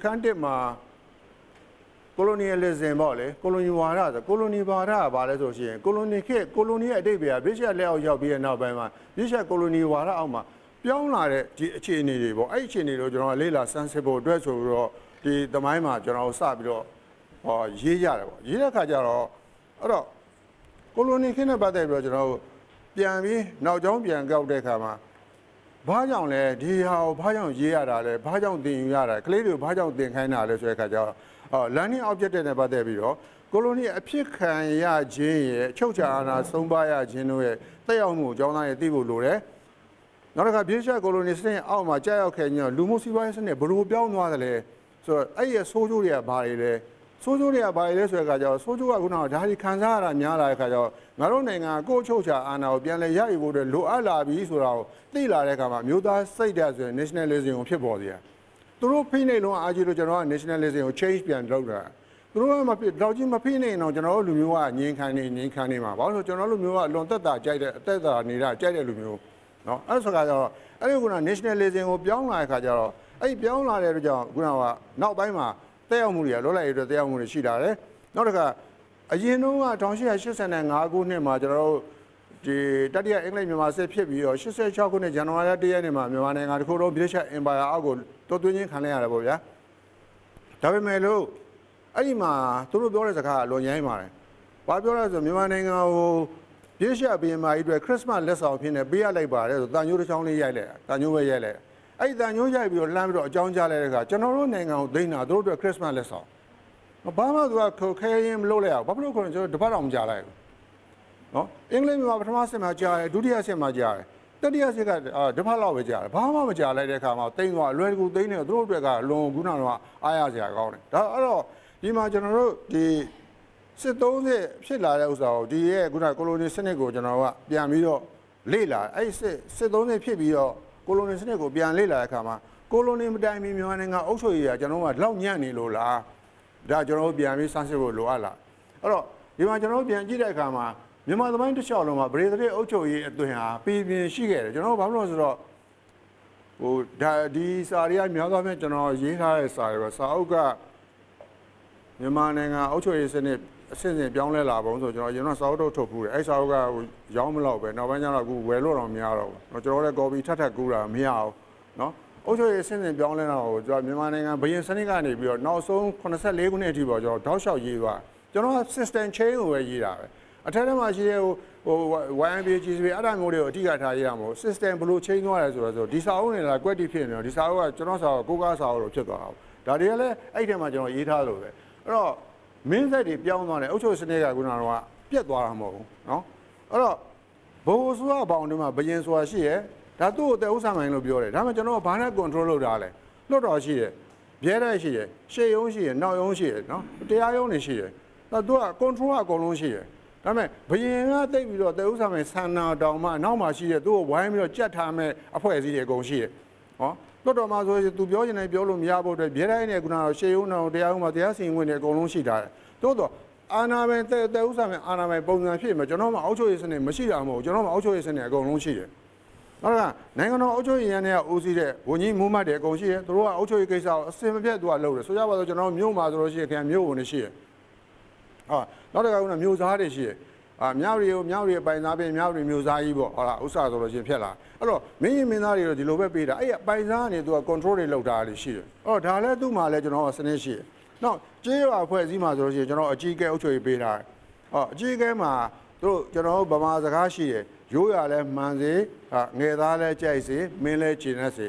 ခန်းတစ်မှာကိုလိုနီယယ်လစ်ဇင်ပေါ့လေကိုလိုနီဝါဒဆိုကိုလိုနီဝါဒကဘာလဲဆိုရှင်ကိုလိုနီခေတ်ကိုလိုနီရဲ့အတိတ်ပဲဗြိတိရှလက်အောက်ရောက်ပြီးတဲ့နောက်ပိုင်းမှာဗြိတိရှကိုလိုနီဝါဒအောက်မှာပြောင်းလာတဲ့ဒီအခြေအနေတွေပေါ့အဲ့အခြေအနေတွေကိုကျွန်တော်လေ့လာစမ်းစစ်ဖို့အတွက်ဆိုပြီးတော့ဒီသမိုင်းမှာကျွန်တော်စပြီးတော့ရေးရတယ်ပေါ့ရေးတဲ့အခါကျတော့အဲ့တော့ကိုလိုနီခေတ်နဲ့ပတ်သက်ပြီးတော့ကျွန်တော်ပြန်ပြီးနောက်ကျောင်းပြန်ကြောက်တဲ့အခါမှာဘာကြောင့်လဲဒီဟာကိုဘာကြောင့်ရေးရတာလဲဘာကြောင့်သင်ယူရတာကလေးတွေကိုဘာကြောင့်သင်ခိုင်းတာလဲဆိုတဲ့အခါကျတော့learning objective နဲ့ပတ်သက်ပြီးတော့ကိုလိုနီအဖြစ်ခံရခြင်းရဲ့အချုပ်ချာအာဏာဆုံးပါရခြင်းတို့ရဲ့တက်ရောက်မှုအကြောင်းသားရဲ့သိဖို့လိုတယ်နောက်တစ်ခါဗြိတိရှကိုလိုနီစနစ်အောက်မှာကြာရောက်ခဲ့ညလူမှုစီးပွားရေးစနစ်ဘယ်လိုပြောင်းသွားသလဲဆိုတော့အဲ့ရဲ့ဆိုးကျိုးတွေကဘာတွေလဲဆိုးကျိုးတွေကဘာတွေလဲဆိုတဲ့အခါကျတော့ဆိုးကျိုးကခုနကဒါဒီခံစားရတာများလာတဲ့အခါကျတော့ငါတို့နိုင်ငံကိုအချုပ်ချာအာဏာကိုပြန်လည်ရယူဖို့အတွက်လိုအပ်လာပြီဆိုတာကိုသိလာတဲ့အခါမှာမျိုးသားစိတ်ဓာတ်ဆိုရင် nationalism ကိုဖြစ်ပေါ်စေတယ်သူတို့ဖိနေလုံးအားကြီးလို့ကျွန်တော်က nationalism ကို change ပြန်လုပ်တာသူတို့ကမဖြစ်တော့ကြီးမဖိနေတော့ကျွန်တော်တို့လူမျိုးကငြင်းခံနေမှာဘာလို့ဆိုကျွန်တော်လူမျိုးကအလွန်သက်သာကြိုက်တဲ့အသက်သာနေတာကြိုက်တဲ့လူမျိုးเนาะအဲ့ဆိုကတော့အဲ့ဒီက nationalism ကိုပြောင်းလာတဲ့အခါကျတော့အဲ့ပြောင်းလာတဲ့အတွက်ကြောင့်ခုနကနောက်ပိုင်းမှာတက်ရောက်မှုတွေလွတ်လပ်ရေးအတွက်တက်ရောက်မှုတွေရှိလာတယ်နောက်တစ်ခါအရင်တုန်းက1885ခုနှစ်မှာကျွန်တော်တို့ဒီတတိယအင်္ဂလိပ်မြန်မာစစ်ဖြစ်ပြီးတော့86ခုနှစ်ဇန်နဝါရီ1ရက်နေ့မှာမြန်မာနိုင်ငံတစ်ခုလုံးဗြိတိရှ်အင်ပါယာအောက်ကိုတွသွင်းချင်းခံလိုက်ရတယ်ပေါ့ဗျာဒါပေမဲ့လို့အဲ့ဒီမှာသူတို့ပြောတဲ့စကားအလွန်ရိုင်းပါတယ်ဘာပြောလဲဆိုမြန်မာနိုင်ငံကိုဗြိတိရှ်ဘီယမာကြီးအတွက်ခရစ်စမတ်လက်ဆောင်ဖြစ်နေပေးရလိုက်ပါတယ်ဆိုတန်ညိုးတစ်ချောင်းလေးရိုက်လိုက်တာတန်ညိုးပဲရိုက်လိုက်အဲ့ဒီတန်ညိုးရိုက်ပြီးတော့လှမ်းပြီးတော့အကြောင်းကြားလိုက်တဲ့အခါကျွန်တော်တို့နိုင်ငံကိုသိမ်းတာသူတို့အတွက်ခရစ်စမတ်လက်ဆောင်ဘာမှသူကခဲရင်မလုပ်လိုက်အောင်ဘာဖြစ်လို့ခေါ်လဲကျွန်တော်တပတ်တော့မကြားလိုက်ဘူးနော်အင်္ဂလိပ်မှာပထမစစ်မှာကြားတယ်ဒုတိယစစ်မှာကြားတယ်တတိယစစ်ကတပတ်လောက်ပဲကြားတယ်ဘာမှမကြားလိုက်တဲ့အခါမှာသိမ်းသွားအလွယ်တကူသိမ်းနေတော့သူတို့အတွက်ကလွန်ခုနကတော့အားရစရာကောင်းတယ်ဒါအဲ့တော့ဒီမှာကျွန်တော်တို့ဒီစစ်သုံးစစ်ဖြစ်လာတဲ့ဥစ္စာကိုဒီရဲ့ခုနကိုလိုနီစနစ်ကိုကျွန်တော်ကပြန်ပြီးတော့လေ့လာအဲ့စစ်သုံးစစ်ဖြစ်ပြီးတော့ကိုလိုနီစနစ်ကိုပြန်လေ့လာတဲ့အခါမှာကိုလိုနီမတိုင်မီမြန်မာနိုင်ငံအုပ်ချုပ်ရေးကကျွန်တော်ကလောက်ညံ့နေလို့လားဒါကျွန်တော်တို့ပြန်ပြီးစမ်းစစ်ဖို့လိုအပ်လားအဲ့တော့ဒီမှာကျွန်တော်တို့ပြန်ကြည့်တဲ့အခါမှာမြန်မာသမိုင်းတစ်လျှောက်လုံးမှာဗရေသရေအုပ်ချုပ်ရေးအသွင်ဟာပြည်ပြင်းရှိခဲ့တယ်ကျွန်တော်ဘာလို့လဲဆိုတော့ဟိုဒါဒီစာရီကများသောအားဖြင့်ကျွန်တော်ရေးထားတဲ့စာရောစာအုပ်ကမြန်မာနိုင်ငံအုပ်ချုပ်ရေးစနစ်အဆင့်ဆင့်ပြောင်းလဲလာပုံဆိုကျွန်တော်ရင်တော့စာအုပ်ထုတ်ဖူးတယ်အဲ့စာအုပ်ကဟိုရောင်းမလောက်ပဲနောက်ပိုင်းကျတော့အခုဝယ်လို့တော့မရတော့ဘူးကျွန်တော်လည်းကော်ပီထပ်ကူးတာမရအောင်နော်အုပ်ချုပ်ရေးအဆင့်ဆင့်ပြောင်းလဲတာကိုကျွန်တော်မြန်မာနိုင်ငံဘယင်စနစ်ကနေပြီးတော့နောက်ဆုံး84ခုနှစ်အထိပေါ့ကျွန်တော်တောက်လျှောက်ရေးသွားကျွန်တော် system chain ကိုပဲရေးတာပဲအထက်ထဲမှာရှိတဲ့ဟို YMBA GCB အဲ့ဒါမျိုးတွေကိုအဓိကထားရေးရမှာ system ဘယ်လို chain သွားလဲဆိုတော့ဒီစာအုပ်နဲ့လား quality ဖြစ်နေတော့ဒီစာအုပ်ကကျွန်တော်စာအုပ်ကိုကားစာအုပ်လို့ဖြစ်သွားတာ။ဒါတွေကလည်းအဲ့ထဲမှာကျွန်တော်ရေးထားလို့ပဲ။အဲ့တော့မင်းဆက်တွေပြောင်းသွားတယ်အုပ်ချုပ်စနစ်ကခုနကတော့ပြက်သွားတာမဟုတ်ဘူးနော်။အဲ့တော့ဘိုးဆိုတာဘောင်တွေမှာဘယင်ဆိုတာရှိရဲဒါသူ့ကိုတဲဥစားမိုင်းလို့ပြောတယ်။ဒါမှကျွန်တော်ကဘာနဲ့ control လုပ်တာလဲ။လွတ်တော်ရှိရဲ။ပြဲတဲ့ရှိရဲ။ရှေ့ယုံရှိရဲ။နောက်ယုံရှိရဲနော်။တရားယုံနေရှိရဲ။ဒါသူက control ကအကုန်လုံးရှိရဲ။ဒါပေမဲ့ဘယင်ကတိတ်ပြီးတော့တဲဥစားမိုင်းဆန္နာတောင်မှနောက်မှရှိရဲသူ့ကိုဝိုင်းပြီးတော့ကြက်ထားမဲ့အဖွဲ့အစည်းတွေအကုန်ရှိရဲ။ဟောလွတ်တော်မှာဆိုရင်သူပြောချင်တယ်ပြောလို့မရဖို့အတွက်ပြဲတိုင်းနဲ့ခုနကရှေ့ယုံတော်တရားယုံမှာတရားစီရင်ဝင်တွေအကုန်လုံးရှိတာတယ်။တိုးတော့အာနာပိုင်တဲဥစားမိုင်းအာနာပိုင်ပုံစံဖြစ်မှာကျွန်တော်မှအောက်ချုပ်ရေးစနစ်မရှိတာမဟုတ်ကျွန်တော်မှအောက်ချုပ်ရေးစနစ်အကုန်လုံးရှိတယ်။ဟုတ်လားနိုင်ငံတော်အုပ်ချုပ်ရေးရန်တွေကဦးစီးတဲ့ဝန်ကြီးမူမှတ်တွေအကုန်ရှိတယ်သူတို့ကအုပ်ချုပ်ရေးကိစ္စကိုအစင်မပြတ်သူကလုပ်တယ်ဆိုကြပါတော့ကျွန်တော်မြို့မှာဆိုလို့ရှိရင်ခင်ဗျမြို့ဝင်နေရှိတယ်ဟာနောက်တစ်ခါကမြို့စားတွေရှိတယ် မြောက်ရီပိုင်သားပြင်မြောက်ရီမျိုးစားကြီးပေါ့ဟုတ်လားဥစ္စာဆိုလို့ရှိရင်ဖြစ်လာအဲ့တော့မင်းကြီးမင်းသားတွေတော့ဒီလိုပဲပေးတာအဲ့အပိုင်သားကနေသူက control တွေလုပ်တာလေးရှိတယ်အဲ့တော့ဒါလည်းသူ့မှာလည်းကျွန်တော်စနစ်ရှိတယ်နောက်ကျေးရွာအဖွဲ့အစည်းမှာဆိုလို့ရှိရင်ကျွန်တော်အကြီးအကဲအုပ်ချုပ်ရေးပေးထားတယ်အကြီးအကဲမှာသူတို့ကျွန်တော်ဗမာစကားရှိတယ်ရိုးရလဲမှန်စေငယ်သားလဲကြိုက်စေမင်းလဲကျင်နေစေ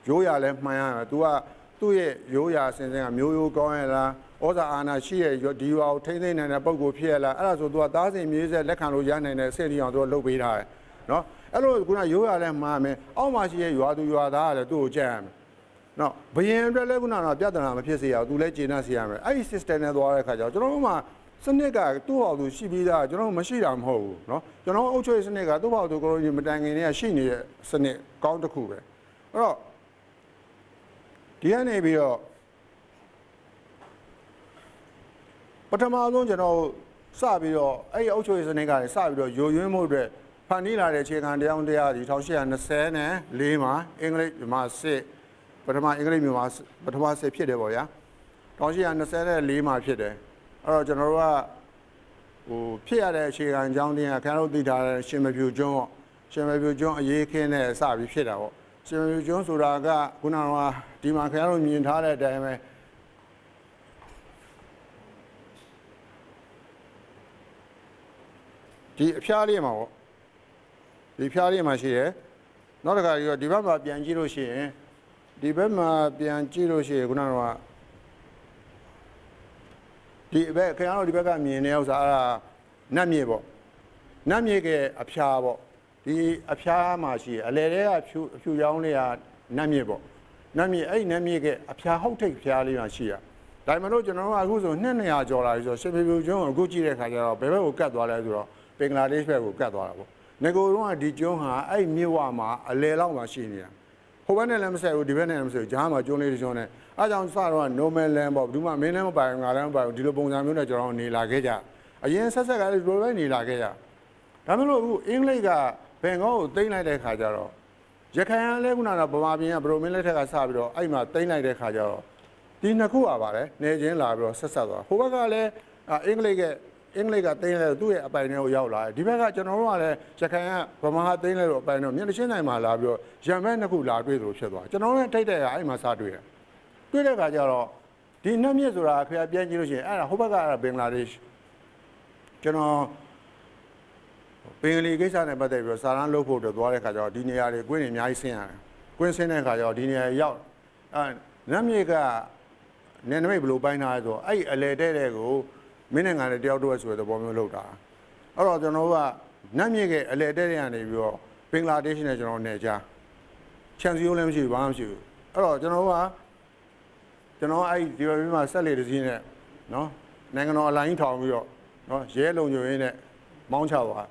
ရိုးရလဲမှန်ရမယ် तू ကသူ့ရဲ့ရိုးရာအစဉ်စဉ်ကမျိုးရိုးကောင်းရလားဩဇာအာဏာရှိရဲ့ဒီရွာကိုထိမ့်သိမ့်နိုင်တဲ့ပုံကိုဖြစ်ရလားအဲ့ဒါဆို तू ကသားစဉ်မြေးဆက်လက်ခံလို့ရနိုင်တဲ့အဆင့်အထိအောင် तू လုပ်ပေးထားတယ်နော်အဲ့လိုခုနရိုးရာလဲမှားမယ်အောက်မှာရှိရဲ့ရွာသူရွာသားကလည်းသူ့ကိုကြက်ရမယ်နော်ဘယင်အတွက်လည်းခုနကပြဿနာမဖြစ်စေရဘူး तू လည်းကျေနပ်စေရမယ်အဲ့ဒီ system နဲ့သွားတဲ့ခါကျတော့ကျွန်တော်တို့မှာစနစ်ကသူ့ဟောသူရှိပြီးသားကျွန်တော်မရှိတာမဟုတ်ဘူးเนาะကျွန်တော်အုပ်ချုပ်ရေးစနစ်ကသူ့ဟောသူကိုလိုကြီးမတိုင်ခင်တည်းကရှိနေတဲ့စနစ်ကောင်းတစ်ခုပဲအဲ့တော့ဒီကနေပြီးတော့ပထမဆုံးကျွန်တော်စပြီးတော့အဲ့ဒီအုပ်ချုပ်ရေးစနစ်ကနေစပြီးတော့ယိုယွင်းမှုအတွက်ဖန်တီးလာတဲ့အခြေခံတရားဒီ1824မှာအင်္ဂလိပ်မြန်မာစစ်ပထမအင်္ဂလိပ်မြန်မာပထမစစ်ဖြစ်တယ်ပေါ့ဗျာ1824မှာဖြစ်တယ်အဲ့တော့ကျွန်တော်တို့ကဖြစ်ရတဲ့အခြေခံအကြောင်းတရားခင်ဗျားတို့သိထားတဲ့ရှင်မပြူကျွန်းပေါ့ရှင်မပြူကျွန်းအရေးခင်းနဲ့စပြီးဖြစ်တာပေါ့ရှင်မပြူကျွန်းဆိုတာကခုနကဒီမှာခင်ဗျားတို့မြင်ထားတဲ့အတိုင်းပဲဒီအဖျားလေးမှာပေါ့ဒီဖျားလေးမှာရှိတယ်နောက်တစ်ခါဒီဘက်မှာပြန်ကြည့်လို့ရှိရင်ဒီဘက်မှာပြန်ကြည့်လို့ရှိရင်ခုနကဒီဘက်ခင်ဗျားတို့ဒီဘက်ကမြင်နေဥစ္စာအဲ့ဒါနတ်မြေပေါ့နတ်မြေကအဖျားပေါ့ဒီအဖျားမှာရှိအလဲတဲကဖြူရောင်းလေးကနတ်မြေပေါ့နတ်မြေအဲ့နတ်မြေကအဖျားဟုတ်ထိတ်ဖျားလေးမှာရှိရဒါမှမဟုတ်ကျွန်တော်တို့အခုဆို200ကျော်လာပြီဆိုတော့ရှင်ပြပြကျွန်းကိုအခုကြည့်တဲ့ခါကျတော့ဘယ်ဘက်ကိုကတ်သွားလဲဆိုတော့ဘင်္ဂလားဒေ့ရှ်ဘက်ကိုကတ်သွားတာပေါ့ငကိုတုန်းကဒီကျွန်းဟာအဲ့မြစ်ဝမှာအလဲလောက်မှာရှိနေတာဟိုဘက်နဲ့လည်းမဆက်ဘူးဒီဘက်နဲ့လည်းမဆက်ဘူးဂျားမှာကျွန်းလေးတစ်ကျွန်းနဲ့အားကြောင့်စတော့ normal land ပေါ့ဘူးမှမင်းလည်းမပိုင်ငါလည်းမပိုင်ဒီလိုပုံစံမျိုးနဲ့ကျွန်တော်နေလာခဲ့ကြအရင်ဆက်ကလည်းဒီလိုပဲနေလာခဲ့ကြဒါမှမဟုတ်အခုအင်္ဂလိပ်ကဘင်္ဂါကိုသိမ်းလိုက်တဲ့ခါကျတော့ရခိုင်ကလည်းခုနကဗမာပြည်ကဘရိုမင်းလက်ထက်ကစပြီးတော့အဲ့မှာသိမ်းလိုက်တဲ့ခါကျတော့ဒီနှစ်ခုပါပါတယ်နေချင်းလာပြီးတော့ဆက်သွားဟိုဘက်ကလည်းအင်္ဂလိပ်ကသိမ်းလဲသူ့ရဲ့အပိုင်တွေကိုရောက်လာတယ်ဒီဘက်ကကျွန်တော်တို့ကလည်းရခိုင်ကဗမာကသိမ်းလဲလို့အပိုင်တော့မျက်နှာချင်းတိုင်းမှာလာပြီးတော့ရံမဲနှစ်ခုလာတွေ့သလိုဖြစ်သွားကျွန်တော်တို့ထိတ်တဲ့ကအဲ့မှာစတွေ့တယ်တွေ့တဲ့ခါကျတော့ဒီနတ်မြစ်ဆိုတာခင်ဗျာပြန်ကြည့်လို့ရှိရင်အဲ့ဒါဟိုဘက်ကအဲ့ဒါဘင်္ဂလားဒေ့ရှ်ကျွန်တော်ပင်လီကိစ္စနဲ့ပတ်သက်ပြီးတော့စာရန်လုပ်ဖို့တော့သွားတဲ့ခါကျတော့ဒီနေရာတွေကွင်းတွေအများကြီးဆင်းရတယ်ကွင်းဆင်းတဲ့ခါကျတော့ဒီနေရာရောက်နတ်မြစ်ကနယ်နိမိတ်ဘယ်လိုပိုင်းထားလဲဆိုတော့အဲ့အလဲတဲ့ကိုမင်းနိုင်ငံနဲ့တယောက်တော့ဆိုတဲ့သဘောမျိုးလုပ်တာအဲ့တော့ကျွန်တော်ကနတ်မြစ်ကအလဲတဲ့ကနေပြီးတော့ဘင်္ဂလားဒေ့ရှ်နဲ့ကျွန်တော်နေကြချန်စီယိုလည်းမရှိဘူးဘာမှမရှိဘူးအဲ့တော့ကျွန်တော်အဲ့ဒီဘက်မှာဆက်လေတစည်းနဲ့နော်နိုင်ငံတော်အလိုင်းထောင်ပြီးတော့နော်ရဲလုံခြုံရေးနဲ့မောင်းချသွာ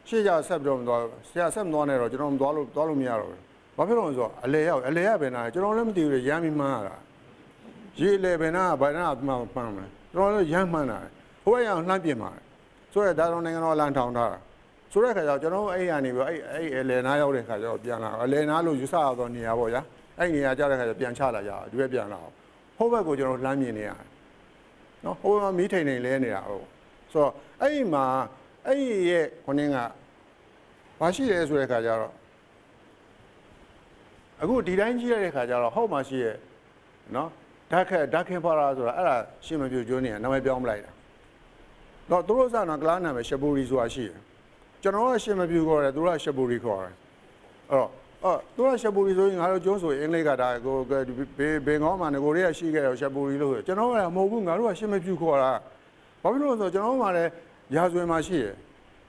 းရှေ့ကြဆက်ပြီးတော့မသွားဆရာဆက်မသွားနဲ့တော့ကျွန်တော်မသွားလို့မရတော့ဘူးဘာဖြစ်လို့လဲဆိုတော့အလဲရပဲနာကျွန်တော်လည်းမသိဘူးရမ်းပြီးမှန်းရတာရေလေပဲနာဘာနာမှန်းမယ်ကျွန်တော်လည်းရမ်းမှန်းတာဟိုဘက်ရောက်လှမ်းပြင်ပါတယ်ဆိုတော့ဒါတော့နိုင်ငံတော်အလံထောင်ထားတာဆိုတဲ့ခါကျတော့ကျွန်တော်အဲ့ရနေပြီးအဲ့အလဲနားရောက်တဲ့ခါကျတော့ပြန်လာအလဲနားလို့ယူဆရတော့နေရာပေါ့ဗျာအဲ့နေရာကြတဲ့ခါကျပြန်ချလာကြအောင်ဒီဘက်ပြန်လာအောင်ဟိုဘက်ကိုကျွန်တော်လှမ်းမြင်နေရတယ်နော်ဟိုဘက်မီးထိန်နေလဲနေတာဟုတ်ဆိုတော့အဲ့မှာအဲ့ရဲ့ခொနင်းကဘာရှိလဲဆိုတဲ့ခါကျတော့အခုဒီတိုင်းကြည့်ရတဲ့ခါကျတော့ဟောက်မှရှိရဲ့နော်ဓာတ်ခင်ဖာရာဆိုတာအဲ့ဒါရှင်းမပြကျွန်းနေနာမည်ပြောင်းပလိုက်တာတော့သူတို့စတော့ကလားနာမည်ရှပူရီဆိုတာရှိတယ်ကျွန်တော်ကရှင်းမပြခေါ်တယ်သူတို့ကရှပူရီခေါ်တယ်အဲ့တော့သူကရှပူရီဆိုရင်ငါတို့ကျွန်းဆိုအင်္ဂလိပ်ကဒါကိုဘင်္ဂေါမှာငကိုတွေကရှိခဲ့တော့ရှပူရီလို့ဆိုကျွန်တော်ကမဟုတ်ဘူးငါတို့ကရှင်းမပြခေါ်တာဘာဖြစ်လို့လဲဆိုတော့ကျွန်တော်ကလည်းရာဇဝင်မှာရှိတယ်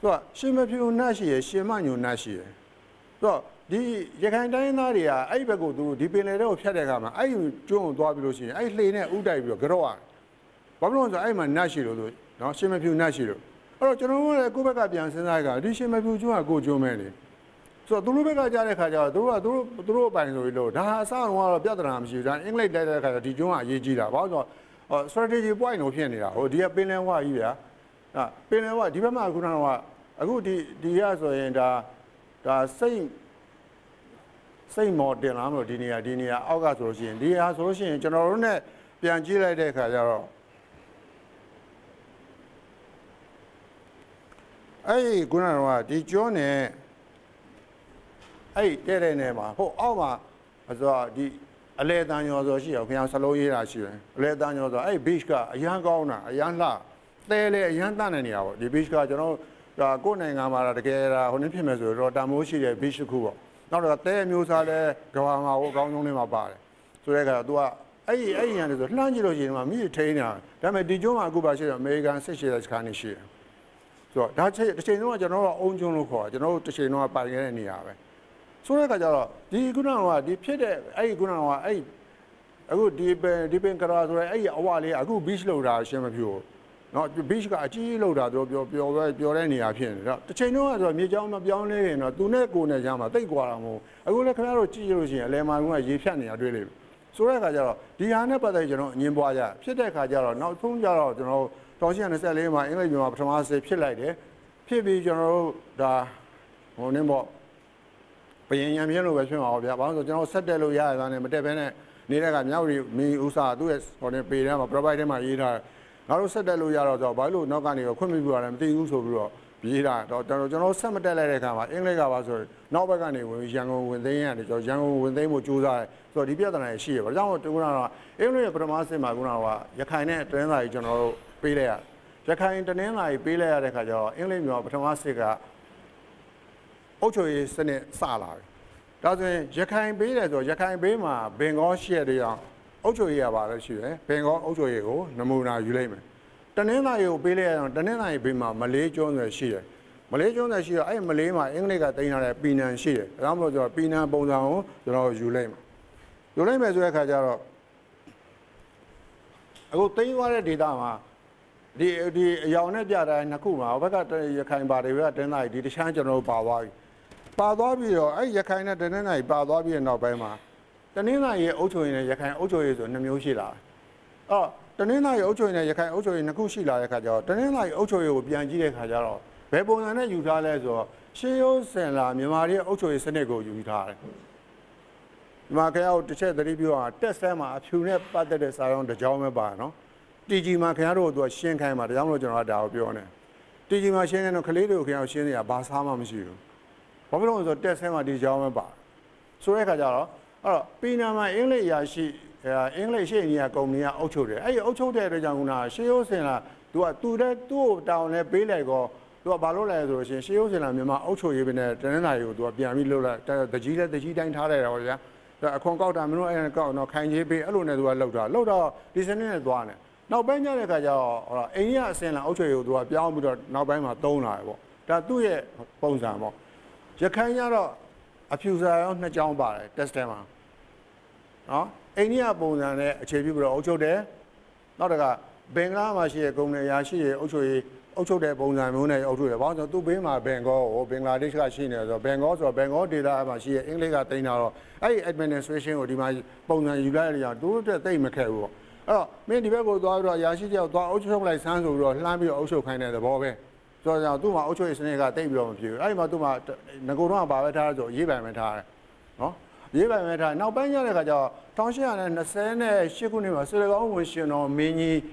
သူကရှင်မပြူနတ်ရှိရယ်ရှင်မညိုနတ်ရှိရယ်သူကဒီရခိုင်တိုင်းသားတွေကအဲ့ဘက်ကိုသူဒီပင်လယ်ထဲကိုဖြတ်တဲ့အခါမှာအဲ့ကျွန်းကိုသွားပြီးလို့ရှိရင်အဲ့လှေနဲ့ဥတိုက်ပြီးတော့ကြော့ရတယ်ဘာဖြစ်လို့လဲဆိုတော့အဲ့မှာနတ်ရှိလို့ဆိုနော်ရှင်မပြူနတ်ရှိလို့အဲ့တော့ကျွန်တော်တို့လည်းကိုယ့်ဘက်ကပြန်စဉ်းစားကြတာဒီရှင်မပြူကျွန်းကကိုကျွန်းပဲလေဆိုတော့သူတို့ဘက်ကကြားတဲ့ခါကျတော့သူတို့အပိုင်ဆိုပြီးလို့ဒါအစကတော့ပြဿနာမရှိဘူးဒါအင်္ဂလိပ်တိုက်တဲ့ခါကျတော့ဒီကျွန်းကအရေးကြီးတာဘာလို့ဆိုတော့ strategy point လို့ဖြစ်နေတာဟိုဒီကပင်လယ်ဝကြီးဗျာပင်လယ်ဝဒီဘက်မှာခုနကအခုဒီရဆိုရင်ဒါစိတ်မော်တင်လာမလို့ဒီနေရာအောက်ကဆိုလို့ရှိရင်ဒီဟာဆိုလို့ရှိရင်ကျွန်တော်တို့ ਨੇ ပြန်ကြည့်လိုက်တဲ့အခါကျတော့哎，姑娘话，这脚呢，哎，带来呢嘛，好，奥嘛，说的，来当牛说是，平常十六亿那是，来当牛说，哎，比个一样高呢，一样大，带来一样大呢，你啊，你比个就那，过年俺嘛，这个啦，后年偏没说，但某些的比是苦，那个带牛啥的，个话嘛，我刚中的嘛罢了，所以个都啊。哎，样的说，哪几多钱嘛？没听呢。但是地中海古巴是每个人设施的看的是，是吧？他这弄就弄欧洲路口，就弄这些弄半个年啊呗。所以个叫了，第个人话，第别的，个人话，个第边个人说，我哩，个必须留着什么票？然后必须个只留着都标来年片，是吧？这弄啊说，没讲嘛标来呢，都那过呢讲嘛，对过了么？个来看到只留些，来嘛我一片年对嘞。所以个叫了，第二呢，不得就弄年包家，别的个叫了，那从叫了就弄，当时呢在里嘛，因为嘛不嘛是别来的，别比就弄da，我年包，不然人片路外圈嘛，别，反正就弄实在路也，咱呢没得别呢，你那个苗里没有啥都是，我呢别人嘛，不白的嘛，伊他，然后实在路也了，就白路那个那个昆明路啊，没有说不了。别啦，就弄什么带来的看嘛，因为个话说，老百姓呢，我香港问题样的，就香港问题没做在，所以里边的那些，然后就讲啦，因为不是马上嘛，讲话，一看呢，真来就弄背来，一看真来背来的，看就，因为嘛不是马上个，欧洲也是呢杀了，但是一看背来就一看背嘛，边个写的样，欧洲也话了去，边个欧洲也个，那么那原来嘛。当年那有背来，当年那有背嘛，马来种的是，马来种的是，马来嘛，因为个等下来避难是，然后就避难帮上，然后有来嘛，有来嘛，就来看家了。我等下来地方嘛，地要那家的那苦嘛，我个一看把这个等下地乡就弄八瓦，八瓦比了，一看那等下那八瓦比那白嘛，等下那也欧洲人一看欧洲人就那没有事啦，哦。当年那欧洲人也看欧洲人那股势来看着，当年那欧洲人有编辑来看着了，北方人呢有他来说，西欧生啦，မြန်မာ的欧洲人生那个有他的，嘛看要这些的里边啊，这些嘛，去年把这个啥样的教没办喏，第几嘛看到多先看嘛，然后就拿到标呢，第几嘛先看到克里头看到先呀，把啥嘛没事，我不懂说这些嘛的教没办，所以看着了，比那嘛英语也是。英语些人讲你欧洲的，欧洲的就讲那西欧生啦，都到那边来个，都巴罗来说是西欧生啦，မြန်မာ欧洲那边呢，真那有都变米路了，但自己单他来了好像，光搞他们那搞那看起边，路呢都漏到第三年多呢，那边家那个叫印尼生啦，欧洲有都变不到那边嘛东来不，但都也帮上嘛，就看见了，譬如说那讲吧嘞，test 嘛，啊。印尼本身呢，前边不是欧洲的，那个本来嘛是国内也是欧洲的本身没有欧洲的，反正都边嘛边个我边拉的是个新的，边个地方嘛是英语个电脑，administration 我地方本身原来的样都在对没开过，每地方我多也是叫多欧洲来参数了，那边欧洲看的宝贝，所以讲都嘛欧洲是那个代表嘛票，嘛都嘛能够让把它做100没它，哦。100没他，那半夜那个叫，当时呢，那现在西古尼嘛，是那个我们说那美女，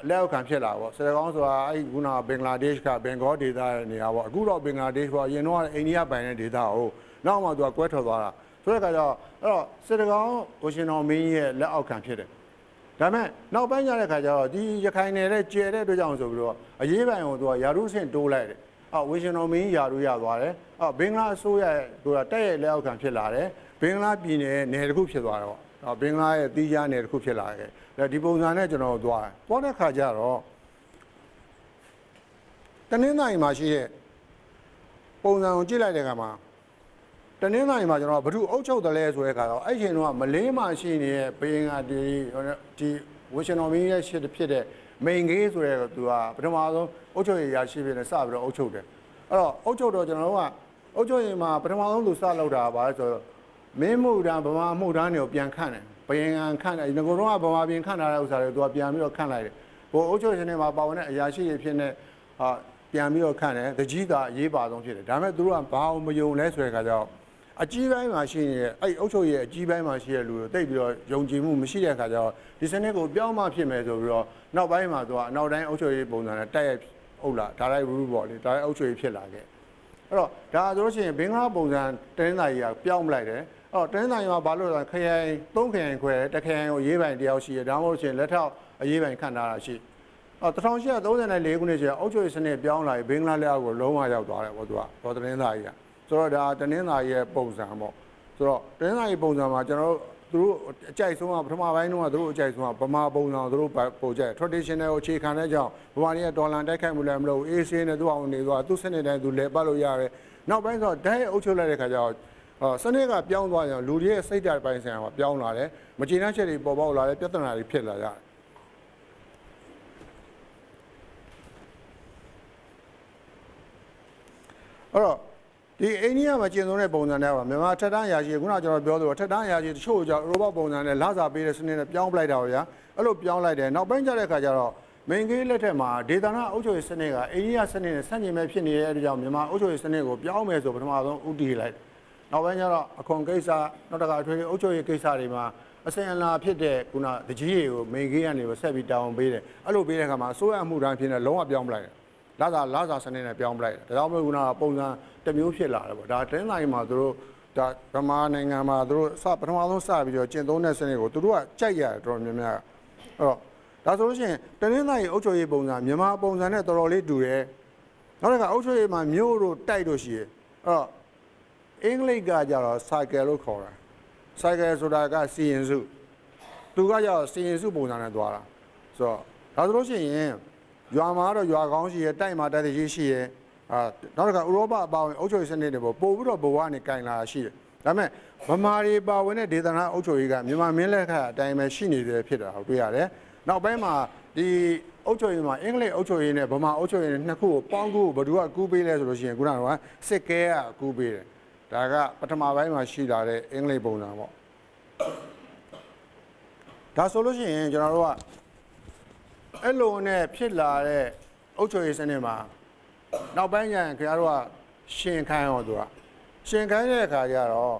来看片啦，我是那个说古那宾拉迪卡、宾果地带你啊，我古老宾拉迪说，因为印尼那边的地带哦，那我们都拐头သွား了，所以个叫，是那个我是那美女来看片的，咱们那半夜那个叫，第一看呢，来接的都这样说不说，100我多，亚洲人多来的。为什么没亚洲亚多嘞？宾拉苏也都带来看片来的，宾拉比呢内地片多了，宾拉第一家内地片来的，那地方呢就那多，多那看家了。但你那嘛是，本身进来的干嘛？但你那嘛就那不如欧洲的来说一个，而且呢，马来嘛是呢，宾啊的为什么没有些的片的？没给做那个对吧？不是嘛？欧洲也是边的，啥不是欧洲的？欧洲的就那话，欧洲人嘛，不是嘛？都啥老大吧？就没木匠，不嘛木匠有边看的，边看的，那个话不嘛边看来有啥的，都边没有看来的。我欧洲现在嘛，把我那也是一片的边没有看的，这几大一把东西的，咱们都让把我们用来说个叫。基本嘛是，欧洲也基本嘛是路，代表用节目没系列个叫，第三那个表嘛片没做不着，那边嘛多，那边欧洲也本身带ဟုတ်လားဒါလိုက်ဘူးပေါ့လေဒါလိုက်အုပ်ချုပ်ရေးဖြစ်လာခဲ့အဲ့တော့ဒါဆိုလို့ရှိရင်ဘင်္ဂလားပုံစံတင်းသားကြီးကပြောင်းလိုက်တယ်အဲ့တော့တင်းသားကြီးမှာဘာလို့လဲခရိုင်၃ခရိုင်ခွဲတခရိုင်ကိုရေးပိုင်တယောက်ရှိတယ်ဒါမှမဟုတ်ရှင်လက်ထောက်အရေးပိုင်ခန့်ထားတာရှိ1834ခုနှစ်ကျအုပ်ချုပ်ရေးစနစ်ပြောင်းလာပြီးဘင်္ဂလားလက်အောက်ကိုလုံးဝရောက်သွားတယ်ပေါ့သူကဘောတင်းသားကြီးကဆိုတော့ဒါတင်းသားကြီးရဲ့ပုံစံပေါ့ဆိုတော့တင်းသားကြီးပုံစံမှာကျွန်တော်တို့သူတို့အကြိုက်ဆုံးကပထမပိုင်းတုန်းကသူတို့အကြိုက်ဆုံးကဗမာပုံစံသူတို့ပို့ကြ traditional ကိုအခြေခံတဲ့ကြောင့်ဗမာတွေကဒေါ်လာတိုက်ခိုက်မှုလည်းမလုပ်အေးဆေးနဲ့သူ့အောင်နေသွားသူ့စနစ်တိုင်းသူလဲပတ်လို့ရတယ်နောက်ပိုင်းဆိုတော့ဓာတ်အုပ်ချုပ်လိုက်တဲ့ခါကျတော့စနစ်ကပြောင်းသွားကြလူတွေရဲ့စိတ်ဓာတ်ပိုင်းဆိုင်ရာမှာပြောင်းလာတယ်မကျေနပ်ချက်တွေပေါ်ပေါက်လာတယ်ပြဿနာတွေဖြစ်လာကြတယ်အဲ့တော့ဒီအိန္ဒိယမှာကျင့်သုံးတဲ့ပုံစံနဲ့ပါမြန်မာထက်တန်းရာရှိခုနကကျွန်တော်ပြောသလိုထက်တန်းရာရှိတချို့ကြောင့်ဥရောပပုံစံနဲ့လစာပေးတဲ့စနစ်နဲ့ပြောင်းပလိုက်တာဗျာအဲ့လိုပြောင်းလိုက်တယ်နောက်ပိုင်းကျတဲ့ခါကျတော့မင်းကြီးလက်ထက်မှာဒေသနာအုပ်ချုပ်ရေးစနစ်ကအိန္ဒိယစနစ်နဲ့ဆန့်ကျင်မဲ့ဖြစ်နေတဲ့အတွက်ကြောင့်မြန်မာအုပ်ချုပ်ရေးစနစ်ကိုပြောင်းမယ်ဆိုပထမဆုံးဥတီလိုက်နောက်ပိုင်းကျတော့အခွန်ကိစ္စနောက်တခါအထွေထွေအုပ်ချုပ်ရေးကိစ္စတွေမှာအစဉ်အလာဖြစ်တဲ့ခုနတကြီးတွေကိုမင်းကြီးကနေဆက်ပြီးတောင်းပေးတယ်အဲ့လိုပေးတဲ့ခါမှာအစိုးရအမှုထမ်းဖြစ်နေလုံးဝပြောင်းပလိုက်တယ်လာစာစနစ်နဲ့ပြောင်းပလိုက်တယ်ဒါကြောင့်မို့ခုနကပုံစံတစ်မျိုးဖြစ်လာတယ်ပေါ့ဒါတင်းတိုင်းမှာသူတို့ဒါဗမာနိုင်ငံမှာသူတို့ပထမဆုံးစပြီးတော့ကျင့်သုံးတဲ့စနစ်ကိုသူတို့ကကြိုက်ရတယ်တော်တော်များများအဲ့တော့ဒါဆိုလို့ရှိရင်တင်းတိုင်းအုပ်ချုပ်ရေးပုံစံမြန်မာပုံစံနဲ့တော်တော်လေးတူတယ်နောက်တစ်ခါအုပ်ချုပ်ရေးမှာမြို့တို့တိုက်တို့ရှိတယ်အဲ့တော့အင်္ဂလိပ်ကကြတော့ cycle လို့ခေါ်တာ cycle ဆိုတာကစီရင်စုသူကကြတော့စီရင်စုပုံစံနဲ့သွားတာဆိုတော့ဒါဆိုလို့ရှိရင်ရွာမှာတော့ရွာကောင်းရှိရဲတိုက်မှာတိုက်တကြီးရှိရဲနောက်တစ်ခါဥရောပအပါဝင်အုပ်ချုပ်ရေးစနစ်တွေပို့ပြီးတော့ဘဝနဲ့ကင်လာရှိတယ်ဒါပေမဲ့ဗမာတွေပါဝင်တဲ့ဒေသနာအုပ်ချုပ်ရေးကမြန်မာမင်းလက်ခအတိုင်းပဲရှိနေတယ်ဖြစ်တာဟုတ်တွေ့ရတယ်နောက်ပိုင်းမှာဒီအုပ်ချုပ်ရေးမှာအင်္ဂလိပ်အုပ်ချုပ်ရေးနဲ့ဗမာအုပ်ချုပ်ရေးနဲ့နှစ်ခုကိုပေါင်းကူဘယ်သူကကူးပေးလဲဆိုလို့ရှိရင်ခုနကစစ်ကဲကကူးပေးတယ်ဒါကပထမပိုင်းမှာရှိလာတဲ့အင်္ဂလိပ်ပုံစံပေါ့ဒါဆိုလို့ရှိရင်ကျွန်တော်တို့ကအဲ့လိုနဲ့ဖြစ်လာတဲ့အုပ်ချုပ်ရေးစနစ်မှာနောက်ပိုင်းကျရင်ခင်ဗျားတို့ကရှင်ခိုင်းရောသူကရှင်ခိုင်းတဲ့အခါကျတော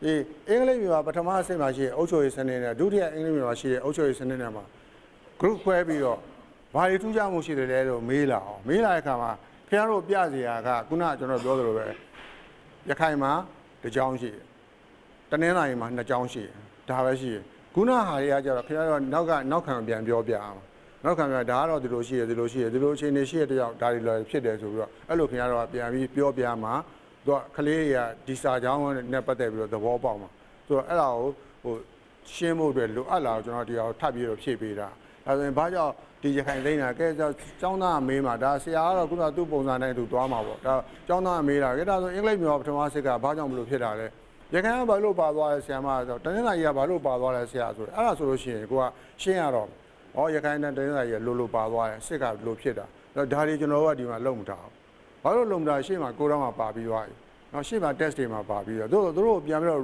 ့ဒီအင်္ဂလိပ်မျိုးကပထမအဆင့်မှာရှိတဲ့အုပ်ချုပ်ရေးစနစ်နဲ့ဒုတိယအင်္ဂလိပ်မျိုးမှာရှိတဲ့အုပ်ချုပ်ရေးစနစ်နဲ့မှာ group ခွဲပြီးတော့ဘာတွေထူးခြားမှုရှိတယ်လဲလို့မေးလာအောင်မေးလာတဲ့အခါမှာခင်ဗျားတို့ပြစရာကခုနကကျွန်တော်ပြောသလိုပဲရခိုင်မှာတစ်ကြောင်းရှိတယ်တနင်္သာရီမှာနှစ်ကြောင်းရှိတယ်ဒါပဲရှိတယ်ခုနဟာတွေကကျတော့ခင်ဗျားတို့နောက်ခံပြန်ပြောပြအောင်နောက်ခံပြဒါကတော့ဒီလိုရှိရဒီလိုအခြေအနေရှိရတဲ့ကြောင့်ဒါတွေလည်းဖြစ်တယ်ဆိုပြီးတော့အဲ့လိုခင်ဗျားတို့ပြန်ပြီးပြောပြမှာသူကကလေးတွေကဒီစာကြောင်းနဲ့ပတ်သက်ပြီးတော့သဘောပေါက်မှာဆိုတော့အဲ့ဒါကိုဟိုရှင်းဖို့အတွက်လိုအပ်လာတော့ကျွန်တော်ဒီအောင်ထပ်ပြီးတော့ဖြည့်ပေးတာအဲဆိုရင်ဘာကြောင့်ဒီရခိုင်သိန်းတာကဲကျောင်းသားမေးမှာဒါဆရာကတော့ခုနသူ့ပုံစံနဲ့သူသွားမှာပေါ့ဒါကျောင်းသားမေးတာကဲဒါဆိုအင်္ဂလိပ်မျိုးပထမစစ်ကဘာကြောင့်မလို့ဖြစ်တာလဲရခိုင်ကဘာလို့ပါသွားလဲဆရာမဆိုတနင်္လာရီကဘာလို့ပါသွားလဲဆရာဆိုအဲ့ဒါဆိုလို့ရှိရင်ကိုကရှင်းရတော့ရခိုင်နဲ့တနင်္လာရီကလိုပါသွားတယ်စစ်ကလိုဖြစ်တာဒါတွေကျွန်တော်တို့ကဒီမှာလုံမထားဘူးဘာလို့လုံမထားရှေ့မှာကိုတော့မှာပါပြီးသွားပြီနောက်ရှေ့မှာ test တွေမှာပါပြီးတော့သူတို့ပြန်ပြီးတော့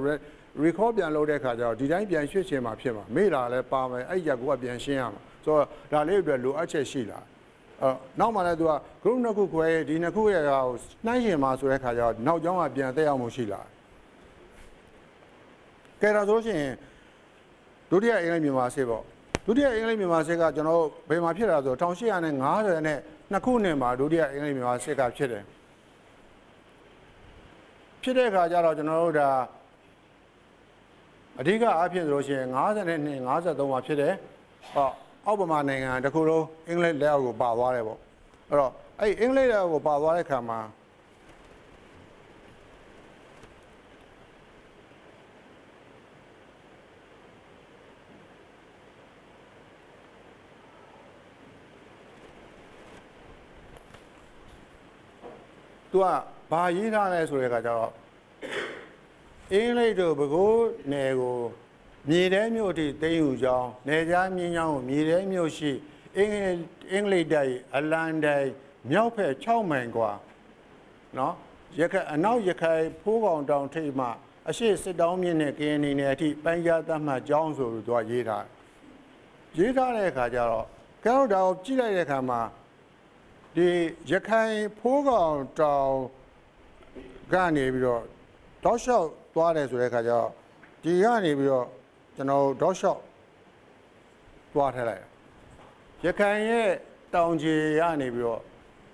record ပြန်လုပ်တဲ့အခါကျတော့ဒီတိုင်းပြန်ရွှေ့ချင်မှာဖြစ်မှာမေ့လာလဲပါမယ်အဲ့ရက်ကိုကပြန်ရှင်းရမှာဆိုတော့ဒါလေးအတွက်လိုအပ်ချက်ရှိလာနောက်မှလည်းသူက group နှစ်ခုခွဲဒီနှစ်ခုရဲ့ဟာကိုနှိုင်းရှင်မှာဆိုတဲ့အခါကျတော့နောက်ကျောင်းကပြန်တက်ရောက်မှုရှိလာကဲဒါဆိုရှင်ဒုတိယအင်္ဂလိပ်မြန်မာစစ်ပေါ့ဒုတိယအင်္ဂလိပ်မြန်မာစစ်ကကျွန်တော်ဘယ်မှာဖြစ်လာဆို1850နဲ့2ခုနှစ်မှာဒုတိယအင်္ဂလိပ်မြန်မာစစ်ကဖြစ်တယ်ဖြစ်တဲ့အခါကျတော့ကျွန်တော်တို့ဒါအဓိကအားဖြင့်ဆိုလို့ရှိရင်52 53မှာဖြစ်တယ်အောက်ဗမာနိုင်ငံတစ်ခုလုံးအင်္ဂလိပ်လက်အောက်ကိုပါသွားတယ်ပေါ့အဲ့တော့အဲ့အင်္ဂလိပ်လက်အောက်ကိုပါသွားတဲ့အခါမှာသူကဘာရေးထားလဲဆိုတဲ့အခါကျတော့အင်္ဂလိပ်တို့ဘကိုးနယ်ကိုမြေထဲမြို့အထိသိမ်းယူကြောင်းနယ်ကြားမြင်းချောင်းကိုမြေထဲမြို့ရှိအင်္ဂလိပ်တိုက်အလန်တိုက်မြောက်ဖက်6မိုင်กว่าနော်အနောက်ရခိုင်ဖိုးကောင်တောင်ထိပ်မှအရှိစစ်တောင်းမြင့်နဲ့ကရင်နေနယ်အထိပိုင်းခြားသတ်မှတ်ကြောင်းဆိုပြီးသူကရေးထားတဲ့အခါကျတော့ကျွန်တော်တို့ဒါကိုကြည့်လိုက်တဲ့အခါမှာဒီရခိုင်ဖိုးကောင်တောင်ကနေပြီးတော့တောက်လျှောက်သွားတယ်ဆိုတဲ့အခါကျတော့ဒီကနေပြီးတော့ကျွန်တော်တောက်လျှောက်သွားထည့်လိုက်ရခိုင်ရဲ့ တောင်ကြီးရနေပြီးတော့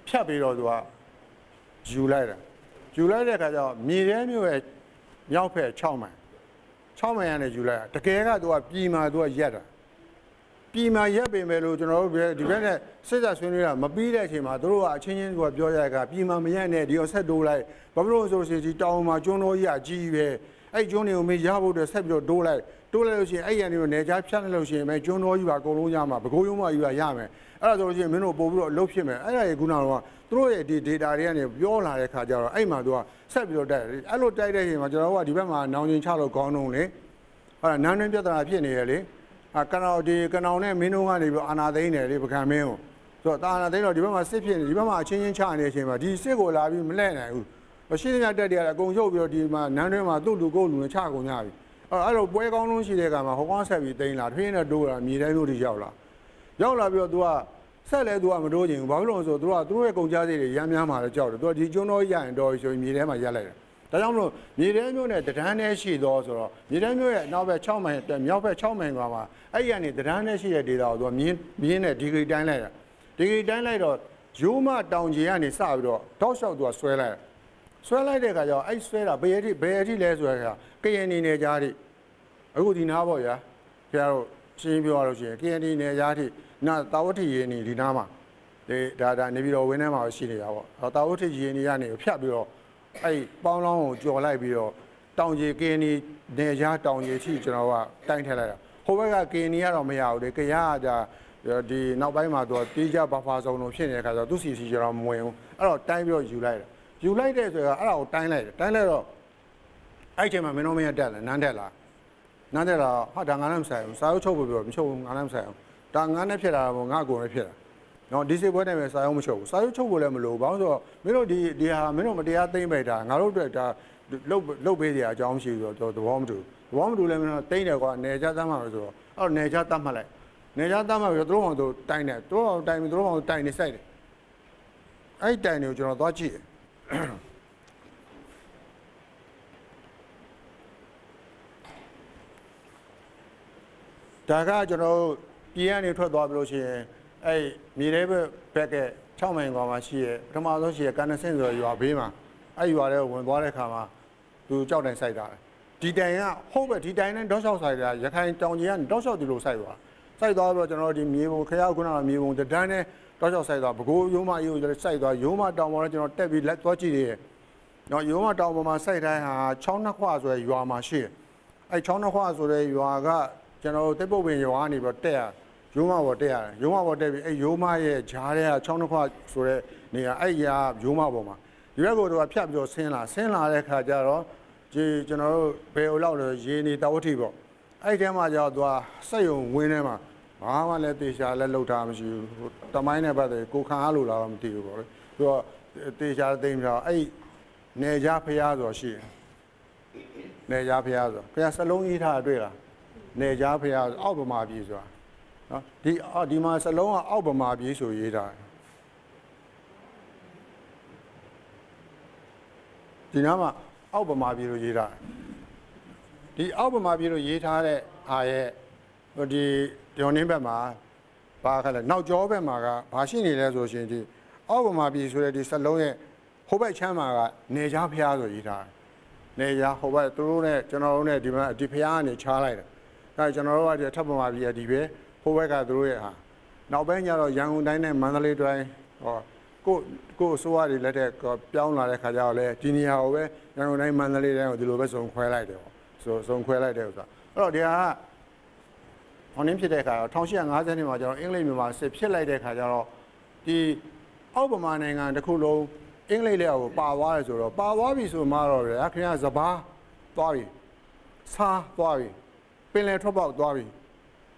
ဖြတ်ပြီးတော့သူကယူလိုက်တာယူလိုက်တဲ့အခါကျတော့မြေထဲမျိုးရဲ့မြောက်ဖက်6မိုင်6မိုင်ကနေယူလိုက်တာတကယ်ကသူကပြည်မှာသူကရက်တာပြည်မှာရက်ပင်ပဲလို့ကျွန်တော်တို့ဒီဘက်နဲ့စစ်တပ်ဆွေးနွေးတာမပြီးတဲ့အချိန်မှာသူတို့ကအချင်းချင်းသူကပြောရတဲ့အခါပြည်မှာမရက်နဲ့ဒီတော့ဆက်တိုးလိုက်ဘာဖြစ်လို့ဆိုလို့ရှိရင်ဒီတောင်မှာကျွန်းတော်ကြီးအကြီးပဲအဲ့ကျွန်းတွေကိုမေးရဖို့အတွက်ဆက်ပြီးတော့တိုးလိုက်လို့ရှိရင်အဲ့ရန်တွေကိုနေကြားဖြတ်လိုက်လို့ရှိရင်ပဲကျွန်းတော်ကြီးပါအကုန်လုံးရမှာပဲခူးရုံးမကြီးပါရမယ်အဲ့ဒါဆိုလို့ရှိရင်မင်းတို့ပို့ပြီးတော့အလုပ်ဖြစ်မယ်အဲ့ဒါရေခုနကတော့သူတို့ရဲ့ဒီ data တွေကနေပြောလာတဲ့ခါကျတော့အဲ့မှာသူကဆက်ပြီးတော့တိုက်တယ်အဲ့လိုတိုက်တဲ့အချိန်မှာကျွန်တော်တို့ကဒီဘက်မှာနောင်ချင်းချလို့ခေါင်းလုံးလေဟုတ်လားနန်းတွင်းပြဿနာဖြစ်နေရလေကနောင်နဲ့မင်းတို့ကနေပြီးအာနာသိန်းတယ်လေပကံမင်းကိုဆိုတော့တာအာနာသိန်းတော့ဒီဘက်မှာစစ်ဖြစ်နေဒီဘက်မှာအချင်းချင်းချနေတဲ့အချိန်မှာဒီစစ်ကိုလာပြီးမလဲနိုင်ဘူးရှင်းရတက်တယ်အကုန်ရုပ်ပြီးတော့ဒီမှာနန်းတွင်းမှာသူ့လူကိုလူနဲ့ချကုန်ကြပြီအဲ့တော့ပွဲကောင်းလုံးရှိတဲ့ကမှာဟောကောင်းဆက်ပြီးသိန်းလာထွေးနဲ့တိုးတာမြေတိုင်းတို့ထိရောက်လာပြီးတော့ तू ကဆက်လဲ तू ကမတိုးချင်ဘူးဘာဖြစ်လို့လဲဆိုတော့ तू ကသူတို့ရဲ့ကုန်ကြစိတ်တွေရမ်းများမှာလည်းကြောက်တယ် तू ကဒီကျွန်းတော်ရရင်တော်ဆိုရင်မြေထဲမှာရက်လိုက်တယ်ဒါကြောင့်မလို့မြေထဲမျိုးနဲ့တဒန်းနဲ့ရှိတော့ဆိုတော့မြေထဲမျိုးရဲ့နောက်ဘက်6မိုင်မြောက်ဘက်6မိုင်မှာအဲ့ဒီကနေတဒန်းနဲ့ရှိတဲ့ဒေတာကို तू ကမြင်းနဲ့ဒီဂရီတိုင်းလိုက်တာဒီဂရီတိုင်းလိုက်တော့ရိုးမတောင်ကြီးကနေစပြီးတော့တောက်လျှောက် तू ကဆွဲလိုက်တဲ့အခါကျတော့အဲ့ဆွဲတာဘယ်အထိလဲဆိုတော့ကရင်နေနေကြားထိအခုဒီနားပေါ့ဗျာခင်ဗျားတို့ရှင်းပြောရလို့ရှိရင်ကရင်နေကြားထိနာတာဝတိရေနေဒီနားမှာဒါနေပြီးတော့ဝင်းထဲမှာရှိနေတာပေါ့တာဝတိရေနေကနေဖြတ်ပြီးတော့အဲ့ပေါင်းလောင်းကိုကြော်လိုက်ပြီးတော့တောင်ကြီးကင်းနေကြားတောင်ကြီးထိကျွန်တော်ကတိုင်းထည့်လိုက်တာဟိုဘက်ကကင်းနေကတော့မရဘူးလေကရကဒီနောက်ပိုင်းမှာသူကတီးကြဘာဖာစုံလို့ဖြစ်နေတဲ့ခါကျတော့သူစီကျွန်တော်မဝင်ဘူးအဲ့တော့တိုင်းပြီးတော့ယူလိုက်တဲ့ဆိုတော့အဲ့ဒါကိုတိုင်းလိုက်တော့အဲ့ချိန်မှာမင်းတို့မရတက်လာနန်းတက်လာဟာဒါငါလည်းမဆိုင်ဘူးစာရုပ်ချုပ်ဖို့ပြောမချုပ်ဘူးငါလည်းမဆိုင်ဘူးဒါငါနဲ့ဖြစ်တာပေါ့ငါကိုယ်နဲ့ဖြစ်တာနော်ဒီစိတ်ပွဲနဲ့ပဲစာရုပ်မချုပ်ဘူးစာရုပ်ချုပ်ဖို့လည်းမလိုဘာလို့ဆိုတော့မင်းတို့ဒီဟာမင်းတို့မတရားသိမ့်ပိတ်တာငါတို့အတွက်ဒါလုတ်ပေးစရာအကြောင်းမရှိဘူးဆိုတော့သဘောမတူလည်းမင်းတို့သိမ့်တယ်ကွာနေချသမ်းမှာပဲဆိုတော့အဲ့တော့နေချသမ်းမှတ်လိုက်နေချသမ်းမှတ်ပြီးတော့သူတို့အောင်သူတိုင်တယ်သူတို့အောင်တိုင်ပြီးသူတို့အောင်တိုင်နေစိုက်တယ်အဲ့တိုင်တွေကိုကျွန်တော်သွားကြည့်ဒါကကျွန်တော်ပြည်ကနေထွက်သွားပြီလို့ရှိရင်အဲ့မြေထဲဘက်က6မိုင်ကွာမှာရှိရပထမဆုံးရှိရကန်နဆင့်ဆိုရွာဘေးမှာအဲ့ရွာထဲဝင်သွားတဲ့ခါမှာသူကြောက်တိုင်စိုက်တာဒီတိုင်ကဟုတ်ပဲဒီတိုင်နဲ့တောက်လျှောက်စိုက်တာရခိုင်တောင်ကြီးကနေတောက်လျှောက်ဒီလိုစိုက်သွားပြီးတော့ကျွန်တော်ဒီမြေပုံခရောက်ခုနကမြေပုံတန်းနဲ့တောက်လျှောက်စိုက်သွားဘကိုးရိုးမအေးကိုစိုက်သွားရိုးမတောင်ပေါ်တော့ကျွန်တော်တက်ပြီးလက်သွားကြည့်သေးတယ်နော်ရိုးမတောင်ပေါ်မှာစိုက်တိုင်းဟာ6နှစ်ခွဆိုရရွာမှာရှိတယ်အဲ့6နှစ်ခွဆိုတဲ့ရွာကကျွန်တော်တိတ်ပုတ်ပင်ရွာကနေပြီးတက်ရရိုးမပေါ်တက်ရတယ်ရိုးမပေါ်တက်ပြီးအဲ့ရိုးမရဲ့ဂျားတဲ့6နှစ်ခွဆိုတဲ့နေရာအဲ့ရာရိုးမပေါ်မှာဒီဘက်ကတော့ဖြတ်ပြီးတော့ဆင်းလာတဲ့ခါကျတော့ဒီကျွန်တော်တို့ဘယ်လိုလောက်လဲရေနေတာဝတိပေါ့အဲ့ထဲမှာကျတော့သူကစက်ယုံဝင်းထဲမှာဘာမှလည်းတေချာလည်းလှုပ်ထားမရှိဘူးတမိုင်းနဲ့ပတ်သက်ကိုခံအားလို့လာတော့မသိဘူးပေါ့လေသူကတေချာသိမ်းပြီးတော့အဲ့နေကြဖျားဆိုရှိတယ်နေကြဖျားဆိုဖျားစလုံးကြီးထားတွေ့လားနေကြဖျားအောက်ဗမာပြည်ဆိုတာနော်ဒီမှာစလုံးကအောက်ဗမာပြည်ဆိုရေးထားဒီနားမှာအောက်ဗမာပြည်လိုရေးထားဒီအောက်ဗမာပြည်လိုရေးထားတဲ့အားရဲ့ဒီဒေါ်နင်းဘက်မှာဘာခက်လဲနောက်ကျောဘက်မှာကဘာရှိနေလဲဆိုရှင်ဒီအောက်ဗမာပြည်ဆိုတဲ့ဒီစလုံးရဲ့ဟိုဘက်ချမ်းမှာကနေကြားဖျားဆိုရေးထားနေကြားဟိုဘက်သူတို့နဲ့ကျွန်တော်တို့နဲ့ဒီမှာဒီဖျားကနေချားလိုက်တယ်အဲကျွန်တော်တို့ကဒီထပ်ဗမာပြည်ကဒီပဲဟိုဘက်ကသူတို့ရဲ့ဟာနောက်ပိုင်းကျတော့ရန်ကုန်တိုင်းနဲ့မန္တလေးတိုင်းဟောကိုအစိုးရတွေလက်ထက်ပြောင်းလာတဲ့ခါကျတော့လေဒီနေရာကိုပဲရန်ကုန်တိုင်းမန္တလေးတိုင်းကိုဒီလိုပဲစုံခွဲလိုက်တယ်ပေါ့စုံခွဲလိုက်တယ်ဥစ္စာအဲ့တော့ဒီဟာဟောင်းင်းဖြစ်တဲ့ခါတော့1850နှစ်မှာကျွန်တော်အင်္ဂလိပ်မြန်မာစစ်ဖြစ်လိုက်တဲ့ခါကျတော့ဒီအောက်ဗမာနိုင်ငံတစ်ခုလုံးအင်္ဂလိပ်လက်အောက်ကိုပါသွားတယ်ဆိုတော့ပါသွားပြီဆိုမှတော့ဗျာခင်ဗျာစပားသွားပြီစားသွားပြီပင်လယ်ထွက်ပေါက်သွားပြီ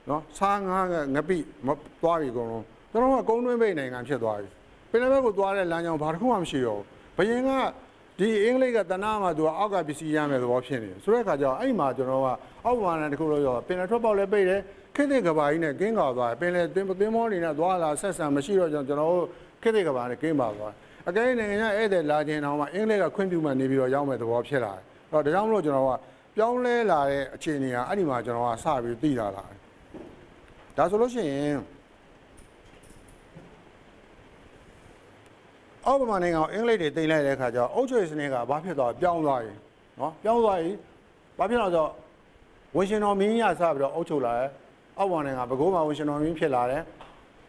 နော်စားငါးငပိသွားပြီအကုန်လုံးကျွန်တော်ကကုန်းတွင်းပိတ်နိုင်ငံဖြစ်သွားပြီပင်လယ်ဘက်ကိုသွားတဲ့လမ်းကြောင်းဘာတစ်ခုမှမရှိတော့ဘူးဘယင်ကဒီအင်္ဂလိပ်ကတနာမှာသူကအောက်ကပစ္စည်းရမယ်သဘောဖြစ်နေတယ်ဆိုတဲ့အခါကျတော့အဲ့မှာကျွန်တော်ကအောက်ဗမာနိုင်ငံတစ်ခုလုံးရောပင်လယ်ထွက်ပေါက်လည်းပိတ်တယ်ခေတ်သစ်ကဘာကြီးနဲ့ကင်းကာသွားတယ်ပင်လယ်သင်းမောနေနဲ့သွားလာဆက်ဆံမရှိတော့ကျွန်တော်တို့ခေတ်သစ်ကဘာနဲ့ကင်းပါသွားအကယ်၍နိုင်ငံရဲ့ဧည့်သည်လာခြင်းတော့မှအင်္ဂလိပ်ကခွင့်ပြုမှနေပြီးတော့ရောက်မဲ့သဘောဖြစ်လာတယ်အဲ့တော့ဒါကြောင့်မလို့ကျွန်တော်ကပြောင်းလဲလာတဲ့အခြေအနေကအဲ့ဒီမှာကျွန်တော်ကစပြီးသိလာတယ်ဒါဆိုလို့ရှိရင် အောက်ဗမာနိုင်ငံကိုအင်္ဂလိပ်တွေတင်လိုက်တဲ့အခါကျတော့အုပ်ချုပ်ရေးစနစ်ကဘာဖြစ်သွားပြောင်းသွားရင်နော်ပြောင်းသွားရင်ဘာဖြစ်တော့ဆိုဝရှင်တော်မင်းကြီးကစပြီးတော့အုပ်ချုပ်လာတယ်အောက်ဗမာနိုင်ငံဘကိုးမှာဝရှင်တော်မင်းဖြစ်လာတယ်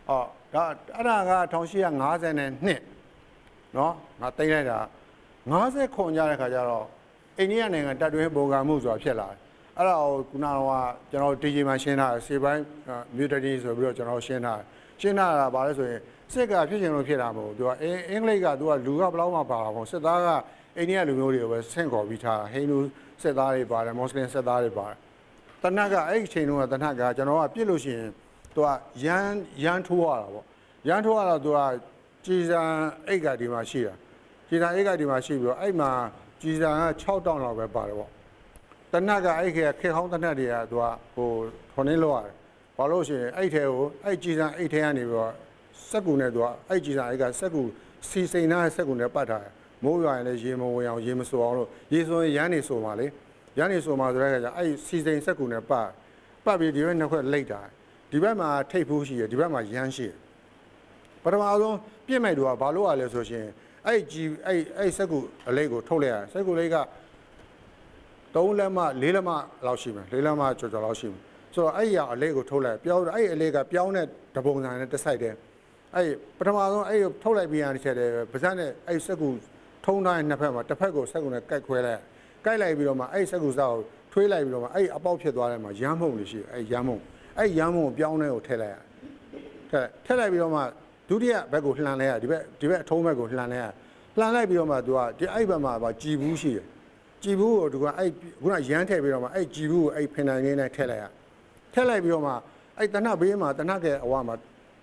ဟောဒါအဲ့ဒါက1852နော်ငါတင်လိုက်တာ50ခွန်ကြတဲ့ခါကျတော့အိန္ဒိယနိုင်ငံတပ်တွင်းပုံကံမှုဆိုတာဖြစ်လာတယ်အဲ့ဒါကိုခုနကကျွန်တော်တီဂျီမှာရှင်းထားတယ်စေပိုင်းမြူတတီဆိုပြီးတော့ကျွန်တော်ရှင်းထားတာဗာလဲဆိုရင်စစ်ကဖြစ်ချင်လို့ဖြစ်တာမဟုတ်ဘူးသူကအင်္ဂလိပ်ကသူကလူကဘယ်လောက်မှပါတာပေါ့စစ်သားကအိန္ဒိယလူမျိုးတွေကိုပဲဆင့်ခေါ်ပြီးထားဟိန္ဒူစစ်သားတွေပါတယ်မွတ်စလင်စစ်သားတွေပါတယ်တနက်ကအဲ့ဒီအချိန်တုန်းကတနက်ကကျွန်တော်ကပြစ်လို့ရှိရင်သူကရန်ထိုးရတာပေါ့ရန်ထိုးရတော့သူကကြည်စံအိတ်ကဒီမှာရှိတာကြည်စံအိတ်ကဒီမှာရှိပြီးတော့အဲ့မှာကြည်စံက6တောင်လောက်ပဲပါတယ်ပေါ့တနက်ကအဲ့ခေတ်ဟောင်းတနက်တွေကသူကဟိုထွန်နေလို့ရတယ်ဘာလို့ရှိရင်အဲ့ထဲကိုအဲ့ကြည်စံအိတ်ထဲကနေပြီးတော့စက်ကူနဲ့သူကအဲ့ကြည်စံအိတ်ကစက်ကူစီစိန်နာစက်ကူနဲ့ပတ်ထားတယ်မိုးရွာရင်လည်းရေမဝင်အောင်ရေမဆိုးအောင်လို့ရေဆိုရင်ရမ်းနေဆိုပါလေရမ်းနေဆိုမှဆိုတဲ့အခါကျအဲ့စီစိန်စက်ကူနဲ့ပတ်ပြီးဒီဘက်နှစ်ခွက်လိတ်တာဒီဘက်မှာထိတ်ဖူးရှိတယ်ဒီဘက်မှာရမ်းရှိတယ်ပထမဆုံးပြစ်မဲ့သူကဘာလို့ရလဲဆိုရှင်အဲ့ကြီးအဲ့စက်ကူအလေးကိုထုတ်လိုက်ရတယ်စက်ကူလေးက3လက်မ4လက်မလောက်ရှိမယ်4လက်မကျော်လောက်ရှိမယ်ဆိုတော့အဲ့ရအလေးကိုထုတ်လိုက်ပြောင်းအဲ့အလေးကပြောင်းတဲ့တပုံစံနဲ့တစ်ဆိုင်တယ်အဲ့ပထမဆုံးအဲ့ထုတ်လိုက်ပြီးရတဲ့ချက်တယ်ပါးစပ်နဲ့အဲ့စက်ကူထုံးတိုင်းနှစ်ဖက်မှာတစ်ဖက်ကိုစက်ကူနဲ့ကိုက်ခွဲလိုက်ပြီးတော့မှအဲ့စက်ကူစားကိုထွေးလိုက်ပြီးတော့မှအဲ့အပေါက်ဖြစ်သွားတယ်မှာရမ်းမှုန်လေးရှိအဲ့ရမ်းမှုန်ကိုပြောင်းတဲ့ကိုထည့်လိုက်ရထည့်လိုက်ပြီးတော့မှဒုတိယဘက်ကိုလှန်လိုက်ရဒီဘက်အထုံးဘက်ကိုလှန်လိုက်ပြီးတော့မှသူကဒီအဲ့ဘက်မှာကြည်ဘူးရှိတယ်ကြည်ဘူးကိုသူကအဲ့ခုနရမ်းထည့်ပြီးတော့မှအဲ့ကြည်ဘူးကိုအဲ့ဖင်နိုင်လေးနဲ့ထည့်လိုက်ပြီးတော့မှအဲ့တနတ်ဘေးမှာတနတ်ကအဝမှာ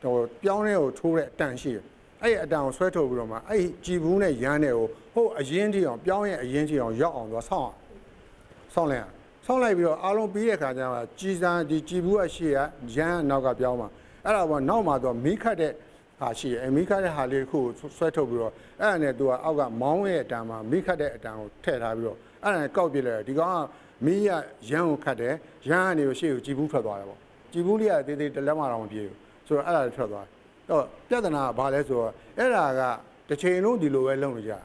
ဟိုပြောင်းတဲ့ကိုထိုးတဲ့အတန်ရှိတယ်အဲ့အတန်ကိုဆွဲထုတ်ပြီးတော့မှအဲ့ကြည်ဘူးနဲ့ရမ်းတဲ့ကိုဟိုအရင်ထိအောင်ပြောင်းရဲ့အရင်ထိအောင်ရောက်အောင်သူကဆောင်းလိုက်ပြီးတော့အားလုံးပြီးတဲ့ခါကျတော့ကြည်စံဒီကြည်ဘူးကရှိရရမ်းနောက်ကပြောင်းမှာအဲ့ဒါပေါ့နောက်မှာသူကမီးခတ်တဲ့ဟာရှိရမီးခတ်တဲ့ဟာလေးတစ်ခုကိုဆွဲထုတ်ပြီးတော့အဲ့ဒါနဲ့သူကအောက်ကမောင်းရဲ့အတန်မှာမီးခတ်တဲ့အတန်ကိုထည့်ထားပြီးတော့အဲ့ဒါနဲ့ကောက်ပြစ်လိုက်ဒီကောင်ကမီးရရမ်းကိုခတ်တယ်ရမ်းကနေရှေ့ကိုကြည်ဘူးထွက်သွားတယ်ပေါ့ကြည်ဘူးလေးကတေးသေးတလက်မှတော့မပြေဘူးဆိုတော့အဲ့ဒါထွက်သွားတော့ပြဿနာကဘာလဲဆိုတော့အဲ့ဒါကတစ်ချိန်လုံးဒီလိုပဲလုပ်နေကြဒ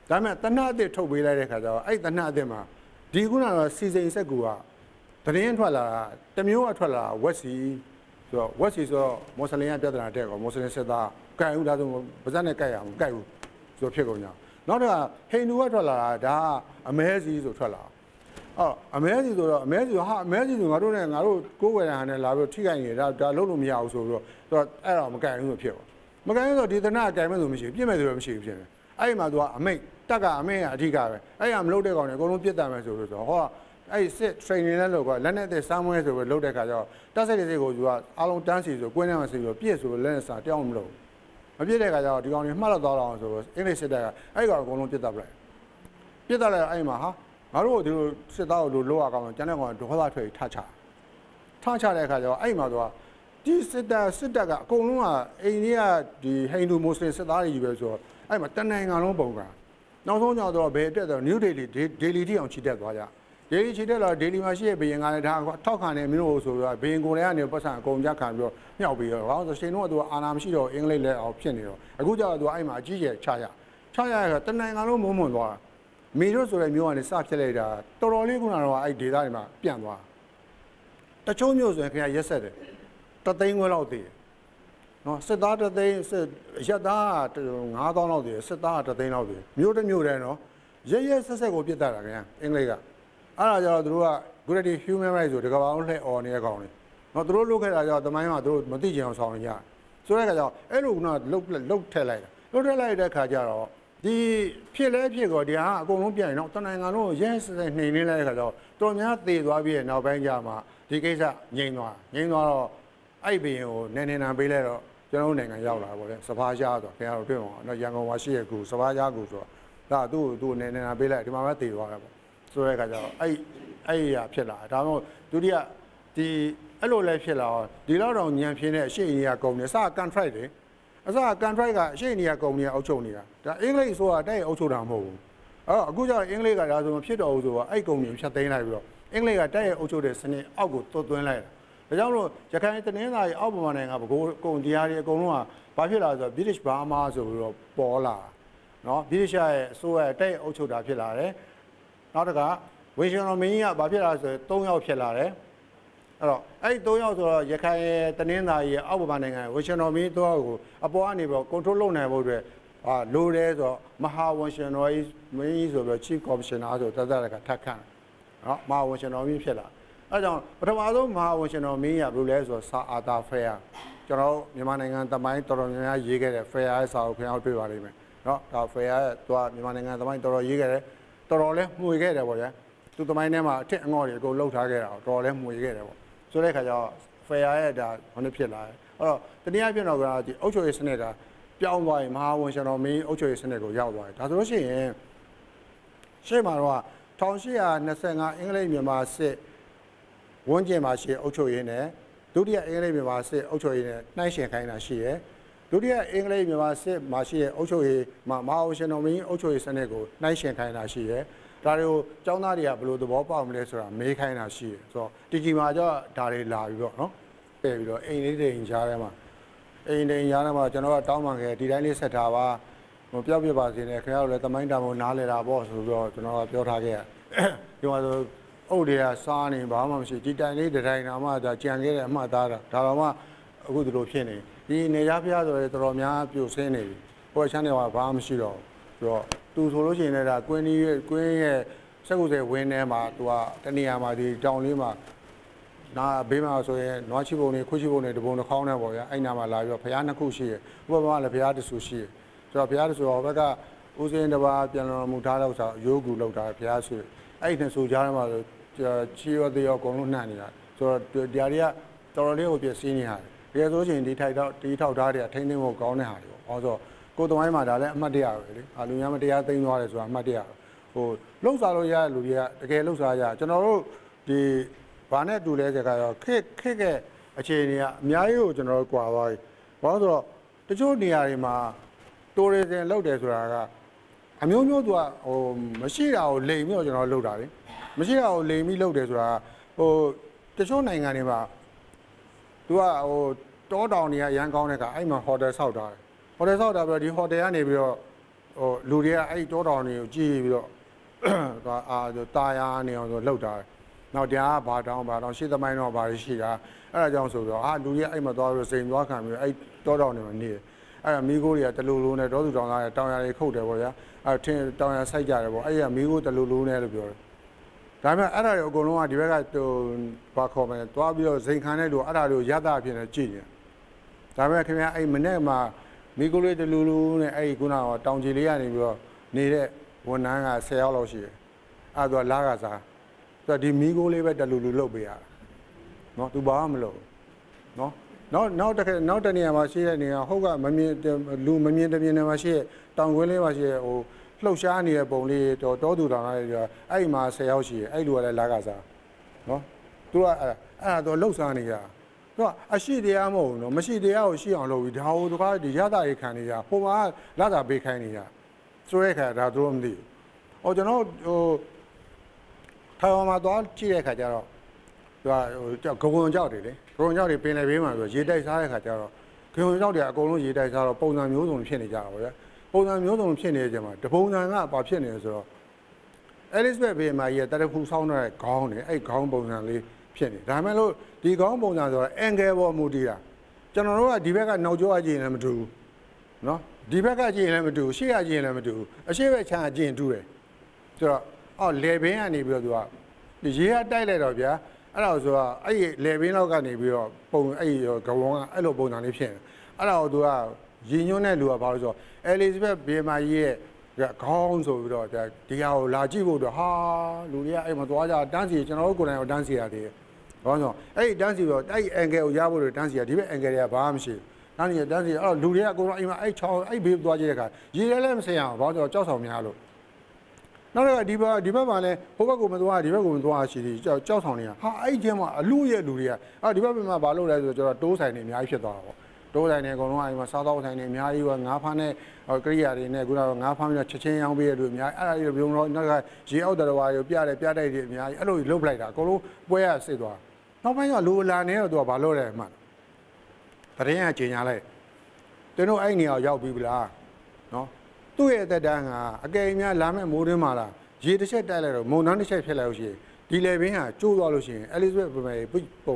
ါပေမဲ့တနတ်အစ်ထုတ်ပေးလိုက်တဲ့ခါကျတော့အဲ့တနတ်အစ်မှာဒီခုနကတော့စီစိန်စက်ကူကသတင်းထွက်လာတာတမျိုးကထွက်လာဝက်စီဆိုတော့ဝက်စီဆိုတော့မွတ်စလင်ကပြဿနာတက်ကောမွတ်စလင်စစ်သားကြိုက်ဦးဒါဆိုပါဇက်နဲ့ကြိုက်ရအောင်ကြိုက်ဦးဆိုတော့ဖြစ်ကုန်ကြနောက်တော့ဟိန္ဒူကထွက်လာတာဒါအမဲစီဆိုထွက်လာအမဲစီဆိုတော့အမဲစီဟာအမဲစီဆိုငါတို့ကိုယ်ဝယ်တဲ့ဟာနဲ့လာပြီးထိခိုက်နေတာဒါလုံးလို့မရဘူးဆိုပြီးတော့အဲ့တော့မကြိုက်ဘူးဆိုဖြစ်သွားမကြိုက်ဘူးဆိုဒီသနာကြိုက်မဲ့ဆိုမရှိဘူးပြစ်မဲ့ဆိုတော့မရှိဘူးဖြစ်တယ်အဲ့ဒီမှာသူကအမိတ်တက်ကအမိတ်ကအဓိကပဲအဲ့ရမလုပ်တဲ့ကောင်တွေအကုန်လုံးပြစ်တတ်မယ်ဆိုလို့ဆိုဟောအဲ့စစ် training နဲ့လို့ကလက်နဲ့တဲ့စားမွဲဆိုပြီးလုပ်တဲ့ခါကျတော့တက်စိတ်တွေကိုသူကအားလုံးတန်းစီဆိုကွင်းထဲမှာစီဆိုပြည့်ဆိုလက်နဲ့စားတောင်းမလို့မပြည့်တဲ့ခါကျတော့ဒီကောင်တွေမှတ်တော့သွားတော့ဆိုအင်္ဂလိပ်စစ်တပ်ကအဲ့ကောင်အကုန်လုံးပြစ်တတ်ပလိုက်အဲ့မှာဟာငါတို့ဒီလိုစစ်သားကိုလိုရအောင်ကျန်တဲ့ကောင်ဒေါသထွက်ပြီးထားချတဲ့အခါကျတော့အဲ့မှာသူကဒီစစ်တပ်ကအကုန်လုံးကအိန္ဒိယဒီဟိန္ဒူမွတ်စလင်စစ်သားတွေကြီးပဲဆိုတော့အဲ့မှာတနိုင်ငံလုံးပုံကနောက်ဆုံးကျတော့ဘယ်တက်တော့ New Delhi ထိအောင်ချီတက်သွားကြဒေလီချီတက်လာဒေလီမှာရှိတဲ့ဘယင်ကလည်းဒါထောက်ခံနေမင်းတို့ဆိုတော့ဘယင်ကိုလည်းကနေပတ်စံအကုန်ကြခံပြီးတော့မြောက်ပြီးတော့ဘာလို့ဆိုချိန်တော့သူကအာနာမရှိတော့အင်္ဂလိပ်လက်အောင်ဖြစ်နေတော့အခုကျတော့သူကအဲ့မှာအကြီးကျယ်ချရဆိုတနိုင်ငံလုံးမုံသွားမီတို့ဆိုတဲ့မျိုးကနေစဖြစ်လိုက်တာတော်တော်လေးခုနကတော့အဲ့ဒေသတွေမှာပြန့်သွားတချို့မျိုးဆိုရင်ခင်ဗျာရက်ဆက်တယ်တသိန်းခွဲလောက်တည်နော်စစ်သားတသိန်းရက်သား9000လောက်တည်စစ်သားတသိန်းလောက်တည်မျိုးတစ်မျိုးတည်းနော်ရက်ဆက်ကိုပြစ်တတ်တာခင်ဗျာအင်္ဂလိပ်ကအဲ့ဒါကြတော့သူတို့က Good Human Rights ဆိုတကဘာလုံးလှည့်អော်နေတဲ့ကောင်တွေနော်သူတို့လုပ်ခဲ့တာကြတော့တမိုင်းမှာသူတို့မသိကြအောင်ဆောင်နေကြဆိုတဲ့အခါကျတော့အဲ့လိုကလုတ်ထက်လိုက်တဲ့ခါကျတော့ဒီဖြစ်ကောဒီဟာအကုန်လုံးပြန်ရင်တော့တနိုင်ငံလုံးရဲစစနှိမ်နေလိုက်တဲ့ခါကျတော့တော်များသေသွားပြီးတဲ့နောက်ပိုင်းကျမှဒီကိစ္စငြိမ်သွားတော့အဲ့ဘရင်ကိုနေနာပေးလိုက်တော့ကျွန်တော်နိုင်ငံရောက်လာပါလေစဘာရှားဆိုခင်ဗျားတို့တွေ့မှာနော်ရန်ကုန်မှာရှိရကူစဘာရှားကူဆိုတော့ဒါသူ့နေနာပေးလိုက်ဒီမှာပဲသေသွားတယ်ပေါ့ဆိုတဲ့အခါကျတော့အဲ့ရဖြစ်လာဒါမှမဟုတ်ဒုတိယဒီအဲ့လိုလဲဖြစ်လာတော့ဒီလောက်တော့ညံပြင်းတဲ့အရှိအိန္ဒိယကုမ္ပဏီအစ contract တွေအစ contract ကအရှိအိန္ဒိယကုမ္ပဏီကအုပ်ချုပ်နေတာဒါအင်္ဂလိပ်ဆိုတာတိုက်အုပ်ချုပ်တာမဟုတ်ဘူးအခုကျတော့အင်္ဂလိပ်ကဒါဆိုမဖြစ်တော့ဘူးဆိုတော့အဲ့ကုမ္ပဏီဖြတ်သိမ်းလိုက်ပြီးတော့အင်္ဂလိပ်ကတိုက်ရဲ့အုပ်ချုပ်တဲ့စနစ်အောက်ကိုသွင်းလိုက်တာ ဒါကြောင့်လို့ရခိုင်တနင်္သာရီအောက်ပေါ်နိုင်ငံကကုန်တရားတွေအကုန်လုံးကဘာဖြစ်လာဆိုတော့ British Burma ဆိုပြီးတော့ပေါ်လာနော် British ရဲ့အစိုးရတိုက်အုပ်ချုပ်တာဖြစ်လာတယ်နောက်တစ်ခါဝေရှင်တော်မင်းကြီးကဘာဖြစ်လာဆို3ယောက်ဖြစ်လာတယ်အဲ့တော့အဲ့ဒီ3ယောက်ဆိုတော့ရခိုင်တနင်္သာရီအောက်ပေါ်နိုင်ငံဝေရှင်တော်မင်း3ယောက်ကိုအပေါ်ကနေပြီးတော့ control လုပ်နိုင်ဖို့အတွက်လိုတယ်ဆိုတော့မဟာဝေရှင်တော်မင်းကြီးဆိုပြီးတော့ Chief Commissioner ဆိုတသက်တကထပ်ခန့်နော်မဟာဝေရှင်တော်မင်းဖြစ်လာအဲကြောင့်ပထမဆုံးမဟာဝေရှင်တော်မင်းကြီးကဘယ်လိုလဲဆိုတော့စာအာသာဖဲယာကျွန်တော်မြန်မာနိုင်ငံသမိုင်းတော်တော်များများရေးခဲ့တဲ့ဖဲယာရဲ့စာအုပ်ခင်ဗျားတွေ့ပါလိမ့်မယ်နော်ဒါဖဲယာရဲ့သူကမြန်မာနိုင်ငံသမိုင်းတော်တော်ရေးခဲ့တယ်တော်တော်လဲမှုေခဲ့တယ်ပေါ့ဗျာသူသမိုင်းထဲမှာအထက်အငေါ့တွေအကုန်လှုပ်ထားခဲ့တာတော်တော်လဲမှုေခဲ့တယ်ပေါ့ဆိုတဲ့အခါကျတော့ဖဲယာရဲ့ဒါဘာလို့ဖြစ်လာလဲအဲ့တော့တနည်းအားဖြင့်တော့ဒီအုပ်ချုပ်ရေးစနစ်ကပြောင်းသွားရင်မဟာဝေရှင်တော်မင်းအုပ်ချုပ်ရေးစနစ်ကိုရောက်သွားတယ်ဒါဆိုလို့ရှိရင်ရှေ့မှာတော့1825အင်္ဂလိပ်မြန်မာစစ်ဝန်းကျင်မှာရှိအုပ်ချုပ်ရေးနဲ့ဒုတိယအင်္ဂလိပ်မြန်မာစစ်အုပ်ချုပ်ရေးနဲ့နှိုင်းယှဉ်ခိုင်းတာရှိရဲဒုတိယအင်္ဂလိပ်မြန်မာစစ်မှာရှိတဲ့အုပ်ချုပ်ရေးမဟာဝေရှင်တော်မင်းအုပ်ချုပ်ရေးစနစ်ကိုနှိုင်းယှဉ်ခိုင်းတာရှိရဲဒါတွေကိုကျောင်းသားတွေကဘယ်လိုသဘောပေါက်မလဲဆိုတာမေးခိုင်းတာရှိရဲဆိုတော့ဒီကြီးမှာကျတော့ဒါတွေလာပြီးတော့နော်ပြည့်ပြီးတော့အိမ်လေးတွေကြားထဲမှာအိမ်တွေကြားထဲမှာကျွန်တော်ကတောင်းပန်ခဲ့ဒီတိုင်းလေးဆက်ထားပါဟိုပြောက်ပြပါစေနဲ့ခင်ဗျားတို့လည်းသမိုင်းတန်ဖို့နားလဲတာပေါ့ဆိုပြီးတော့ကျွန်တော်ကပြောထားခဲ့ဒီမှာဆိုအုပ်တွေကစားနေဘာမှမရှိဒီတိုင်လေးတိုင်နာမှဒါကြံခဲ့တဲ့အမှတ်သားတာဒါတော့မှအခုဒီလိုဖြစ်နေဒီနေရဖျားဆိုရင်တော်တော်များပြိုဆင်းနေပြီဟိုချမ်းတွေကဘာမှမရှိတော့ဆိုတော့သူဆိုလို့ရှိရင်လည်းဒါကွင်းရဲ့စက်ကုစေဝင်းထဲမှာသူကတနေရာမှာဒီတောင်လေးမှာနာဘေးမှာဆိုရင်နွားချီပုံတွေခွချီပုံတွေတပုံတစ်ခေါင်းနဲ့ပေါ့ဗျာအဲ့နာမှာလာပြီးတော့ဖျားနှစ်ခုရှိရဥပမာလည်းဖျားတစ်ဆူရှိရဆိုတော့ဖျားတစ်ဆူတော့ဘက်ကဦးစင်းတစ်ပါးပြန်တော်မူထားတော့ဆိုရိုးကူလောက်တာဖျားဆူအဲ့ဒီနှစ်ဆူကြားထဲမှာဆိုချီရောသေးရောအကုန်လုံးနှံ့နေတာဆိုတော့ဒီတွေကတော်တော်လေးကိုပြည့်စည်နေရတယ်တကယ်ဆိုရင်ဒီထောက်ထားတွေကထိန်းသိမ်းဖို့ကောင်းတဲ့ဟာတွေပေါ့ဟောဆိုကိုယ်သမိုင်းမှာဒါလည်းအမှတ်တရပဲလေလူများမတရားသိမ်းသွားတယ်ဆိုတာအမှတ်တရဟိုလှုပ်ရှားလို့ရတဲ့လူတွေကတကယ်လှုပ်ရှားရကျွန်တော်တို့ဒီဘာနဲ့တူလဲဆိုတော့ခက်တဲ့အခြေအနေကအများကြီးကိုကျွန်တော်တို့ကြွာသွားပြီဘာလို့ဆိုတော့တချို့နေရာတွေမှာတိုးရီဇင်လောက်တယ်ဆိုတာကအမျိုးမျိုးသူကဟိုမရှိတာကိုလိမ်ပြီးတော့ကျွန်တော်လှုပ်တာလေမရှိတာကိုလိမ်ပြီးလှုပ်တယ်ဆိုတာဟိုတချို့နိုင်ငံတွေမှာသူကဟိုတောတောင်တွေကရန်ကောင်းတဲ့ကအဲ့မှာဟိုတယ်ဆောက်ထားတယ်ဟိုတယ်ဆောက်တာပြီးတော့ဒီဟိုတယ်ကနေပြီးတော့ဟိုလူတွေကအဲ့တောတောင်တွေကိုကြည့်ပြီးတော့တာယာနေအောင်ဆိုလှုပ်ထားတယ်နောက်တရားဘာတောင်ရှေ့သမိုင်းတော့ဘာရှိတာအဲ့ဒါကြောင့်ဆိုတော့လူကြီးအဲ့မှာသွားပြီးစိန်သွားခံပြီးအဲ့တောတောင်တွေမှာနေတယ်အဲ့ဒါမီးခိုးတွေကတလူလုံးနဲ့တောသူတောင်သားတွေတောင်ရတွေခုတ်တယ်ပေါ့ဗျာအဲ့ထင်းတောင်ရစိုက်ကြတယ်ပေါ့အဲ့ရမီးခိုးတလူလုံးနဲ့လို့ပြောတယ်ဒါပေမဲ့အဲ့ဒါတွေအကုန်လုံးကဒီဘက်ကဟိုဘာခေါ်မလဲသွားပြီးတော့စိန်ခံတဲ့လူအဲ့ဒါတွေကိုရသအဖြစ်နဲ့ကြည့်နေဒါပေမဲ့ခင်ဗျာအဲ့မနေ့မှာမီးခိုးလေးတလူလုံးနဲ့အဲ့ခုနကတောင်ကြီးလေးကနေပြီးတော့နေတဲ့ဝန်ထမ်းက10ယောက်လောက်ရှိတယ်အဲ့ဒါလာကစားဆိုတော့ဒီမီးခိုးလေးပဲတလူလုတ်ပေးရတာနော်သူဘာမှမလုပ်နော်နောက်တနေရာမှာရှိတဲ့နေရာဟုတ်ကမမြင်လူမမြင်တမြင်နေမှာရှိတဲ့တောင်ကွင်းလေးမှာရှိတဲ့ဟိုလှုပ်ရှားနေတဲ့ပုံလေးတောသူတောင်လေးတွေအဲ့ဒီမှာ10ယောက်ရှိတယ်အဲ့လူကလည်းလာကစားနော်သူကအဲ့ဒါတော့လှုပ်ရှားနေကြသူကအရှိတရားမဟုတ်ဘူးနော်မရှိတရားကိုရှိအောင်လုပ်ပြီးဒါဟိုတခါဒီရတာရေခံနေကြဟိုမှာလာတာပေးခိုင်းနေကြဆိုရဲခါဒါသူတို့မသိဘူးဟိုကျွန်တော်ဟိုထိုင်ဝမ်မှာသွားကြည့်တဲ့ခါကျတော့သူကဂုံကြောက်တယ်လေဂုံကြောက်တွေပင်လယ်ဘေးမှာဆိုရေတိုက်စားတဲ့ခါကျတော့ဂုံကြောက်တွေအကုန်လုံးရေတိုက်စားတော့ပုံစံမျိုးစုံဖြစ်နေကြတာပေါ့ဗျာပုံစံမျိုးစုံဖြစ်နေကြမှာတပုံစံကဘာဖြစ်နေလဲဆိုတော့ Elizabeth ဘေးမှာကြီးတရဖူဆောင်းတဲ့ခေါင်းနဲ့အဲ့ခေါင်းပုံစံလေးဖြစ်နေဒါမှမဟုတ်ဒီခေါင်းပုံစံဆိုတော့ angle ပေါ်မူတည်တာကျွန်တော်တို့ကဒီဘက်ကနောက်ကျောကြည့်ရင်လည်းမတူဘူးနော်ဒီဘက်ကကြည့်ရင်လည်းမတူဘူးရှေ့ကကြည့်ရင်လည်းမတူဘူးအရှေ့ဘက်ခြမ်းကကြည့်ရင်တူတယ်ဆိုတော့လေဘင်းကနေပြီးတော့သူကရေကတိုက်လိုက်တော့ဗျာအဲ့ဒါဆိုတော့အဲ့လေဘင်းလောက်ကနေပြီးတော့ပုံအဲ့ဂဝုံကအဲ့လိုပုံစံလေးဖြစ်နေအဲ့ဒါကိုသူကရည်ညွှန်းတဲ့လူကဘာလို့ဆိုတော့ Elizabeth ဘေးမာကြီးရဲ့ခေါင်းဆိုပြီးတော့ဒီဟာကိုလာကြည့်ဖို့တော့ဟာလူတွေကအဲ့မှာသွားကြတန်းစီကျွန်တော်တို့ကိုယ်တိုင်ကိုတန်းစီရတယ်ဘာလို့ဆိုအဲ့တန်းစီတော့အဲ့ angle ကိုရဖို့တန်းစီရဒီဘက် angle တွေကဘာမှမရှိဘူးတန်းစီအဲ့တော့လူတွေကအကုန်လုံးအိမ်မှာအဲ့ချောင်းအဲ့ဘေးသွားကြည့်တဲ့အခါရေလည်းမစင်အောင်ဘာလို့ဆိုတော့ကြောက်ဆောင်များလို့နောက်တော့ဒီဘက်မှာလည်းဟိုဘက်ကိုမသွားဒီဘက်ကိုမသွားရှိသေးကြောက်ဆောင်နေတာဟာအဲ့ကျင်းမှာအလူရဲ့လူတွေကဒီဘက်မှာဘာလုပ်လဲဆိုတော့ကျွန်တော်တိုးဆိုင်နေအများကြီးဖြစ်သွားတာပေါ့တိုးဆိုင်နေအကုန်လုံးအိမ်မှာစားတော့ဆိုင်နေအများကြီးကငါးဖမ်းနဲ့ကရိယာတွေနဲ့ခုနကငါးဖမ်းပြီးတော့ချက်ချင်းရောင်းပေးရလို့အများကြီးအဲ့ဒါတွေပြုံးတော့နောက်ကရေအောက်တော်ဝါတွေပြတိုက်တွေအများကြီးအဲ့လိုလုတ်ပလိုက်တာအကုန်လုံးပွဲရစစ်သွား နောက်ပိုင်းကလူလာနေတော့သူကဘာလို့လဲမှန်တရင်ကချိန်ညာလိုက်တင်းတို့အဲ့နေရာရောက်ပြီလားနော်သူ့ရဲ့အသက်တန်းကအကယ်များလာမဲ့မိုးတွင်းမှာလားရေတစ်ချက်တိုက်လိုက်တော့မုံနှမ်းတစ်ချက်ဖြစ်လိုက်လို့ရှိရင်ဒီလေဘင်းဟာကျိုးသွားလို့ရှိရင် Elizabeth ပေါ်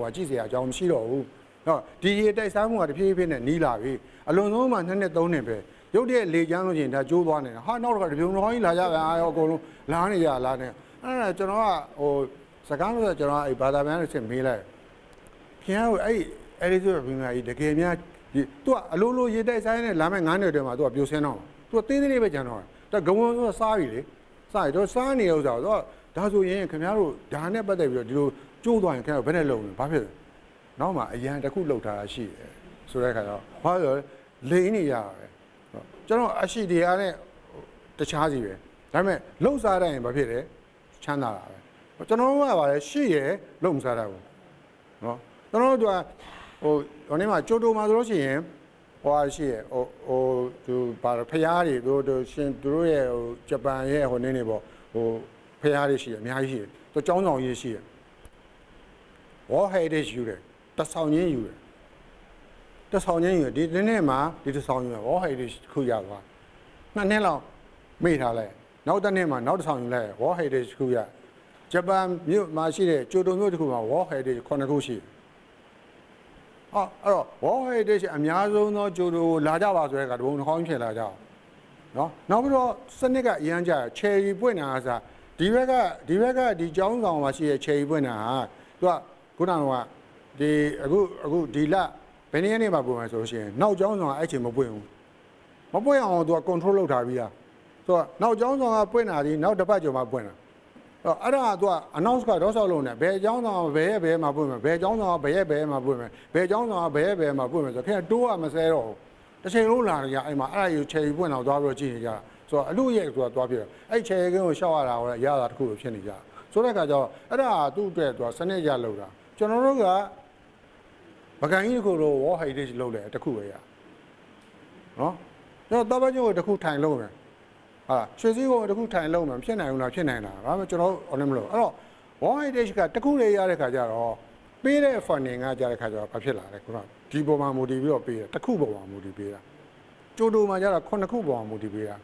မှာကြည့်စရာအကြောင်းမရှိတော့ဘူးနော်ဒီရေတိုက်စားမှုကတဖြည်းဖြည်းနဲ့နီးလာပြီအလွန်ဆုံးမှ2 နှစ်3 နှစ်ပဲရုပ်တရက်လေချမ်းလို့ရှိရင်ဒါကျိုးသွားနေတာဟာနောက်တော့တပြုံတော်ကြီးလာကြပြန်အားရောအကုန်လုံးလာနေကြလားနဲ့အဲ့ဒါကျွန်တော်ကဟိုစကားလို့ဆိုကျွန်တော်အဲ့ဘာသာပြန်လို့စစ်မေးလိုက်ခင်ဗျားတို့အဲ့ Elizabeth ဘင်းကြီးတကယ်များသူကအလိုလိုရေတိုက်စားနေလာမဲ့9 နှစ်တည်းမှာသူကပြိုဆင်းတော့သူကသေးသေးလေးပဲကြံတော့တယ်ဂဝန်းဆိုစားပြီလေစားရတော့စားနေဥစ္စာတော့ဒါဆိုရင်ခင်ဗျားတို့ဒါနဲ့ပတ်သက်ပြီးတော့ဒီလိုကျိုးသွားရင်ခင်ဗျားတို့ဘယ်နဲ့လုပ်လဲဘာဖြစ်လဲနောက်မှအရန်တစ်ခုလောက်ထားတာရှိတယ်ဆိုတဲ့အခါကျတော့ဘာလို့လိမ့်နေရတာပဲကျွန်တော်အရှိတရားနဲ့တခြားစီပဲဒါပေမဲ့လှုပ်စားတိုင်းဘာဖြစ်လဲချမ်းသာတာပဲကျွန်တော်တို့ကပါလေရှိရလှုပ်မစားတာဘူးနော်ကျွန်တော်တို့ကဟိုနေ့မှာကျိုးတိုမှာဆိုလို့ရှိရင်ဟိုရှိရဟိုသူဘာဖျားတွေတို့ရှင်တို့ရဲ့ဟိုဂျပန်ရဲ့ဟိုနေ့နေပေါ့ဟိုဖျားတွေရှိရအများကြီးရှိတယ်သူကျောင်းဆောင်ကြီးရှိရ World Heritage ယူတယ်တဆောင်ချင်းယူတယ်တဆောင်ချင်းယူဒီနေ့မှာဒီတဆောင်ယူရ World Heritage ခုရသွား2 နှစ်လောက်မေ့ထားလိုက်နောက်တစ်နှစ်မှာနောက်တစ်ဆောင်ယူလိုက် World Heritage ခုရဂျပန်မြို့မှာရှိတဲ့ကျိုတိုမြို့တစ်ခုမှာ World Heritage 9 ခုရှိတယ်အဲ့တော့ World Heritage အများဆုံးသောကျိုတိုကိုလာကြပါဆိုတဲ့ကတဘုံတစ်ခေါင်းဖြစ်လာကြအောင်နော်နောက်ပြီးတော့စနစ်ကအရန်ကြချယ်ရီပွင့်တာအစားဒီဘက်ကဒီကျောင်းဆောင်မှာရှိတဲ့ချယ်ရီပွင့်တာဟာသူကခုနကဒီအခုဒီလဘယ်နည်းနဲ့မှပုံမှန်ဆိုလို့ရှိရင်နောက်ကျောင်းဆောင်ကအဲ့ချိန်မပွင့်ဘူးမပွင့်အောင်သူက control လုပ်ထားပြီးသားသူကနောက်ကျောင်းဆောင်ကပွင့်တာဒီနောက်တစ်ပတ်ကျော်မှပွင့်တာအဲ့ဒါကသူက announce ကတော့ဆောက်လုံးနေဘယ်ကျောင်းဆောင်ကဘယ်ရဲ့မှပွင့်မယ်ဘယ်ကျောင်းဆောင်ကဘယ်ရဲ့မှပွင့်မယ်ဘယ်ကျောင်းဆောင်ကဘယ်ရဲ့မှပွင့်မယ်ဆိုခင်ဗျတိုးကမဆဲတော့ဘူးတစ်ချိန်လုံးလာကြအဲ့မှာအဲ့ဒါယူချယ်ရီပွင့်အောင်သွားပြီးတော့ကြည့်နေကြတာဆိုတော့အလူရဲ့ဆိုတာသွားပြတယ်အဲ့ချယ်ရီကင်းကိုရှောက်ရတာဟောရတာတခုလိုဖြစ်နေကြဆိုတဲ့အခါကျတော့အဲ့ဒါသူ့အတွက်သူကစနစ်ရလောက်တာကျွန်တော်တို့ကပကံကြီးကိုတော့ World Heritage လုပ်တယ်တခုပဲရနော်ကျွန်တော်တပတ်ကျိုးကိုတခုထိုင်လုံးမယ်ဟာရွှေစည်းကိုတခုထိုင်လုံးမယ်ဖြစ်နိုင်ဘူးလားဖြစ်နိုင်တာဒါပေမဲ့ကျွန်တော်ဟောနေမလို့အဲ့တော့ World Heritage ကတခုလေးရတဲ့ခါကျတော့ပေးတဲ့ funding ကကြားတဲ့ခါကျတော့ဘာဖြစ်လာလဲခုနဒီပုံမှာမူတည်ပြီးတော့ပေးတယ်တခုပုံမှာမူတည်ပေးတာကျိုးတိုမှာကျတော့9 ခုပုံမှာမူတည်ပေးတာ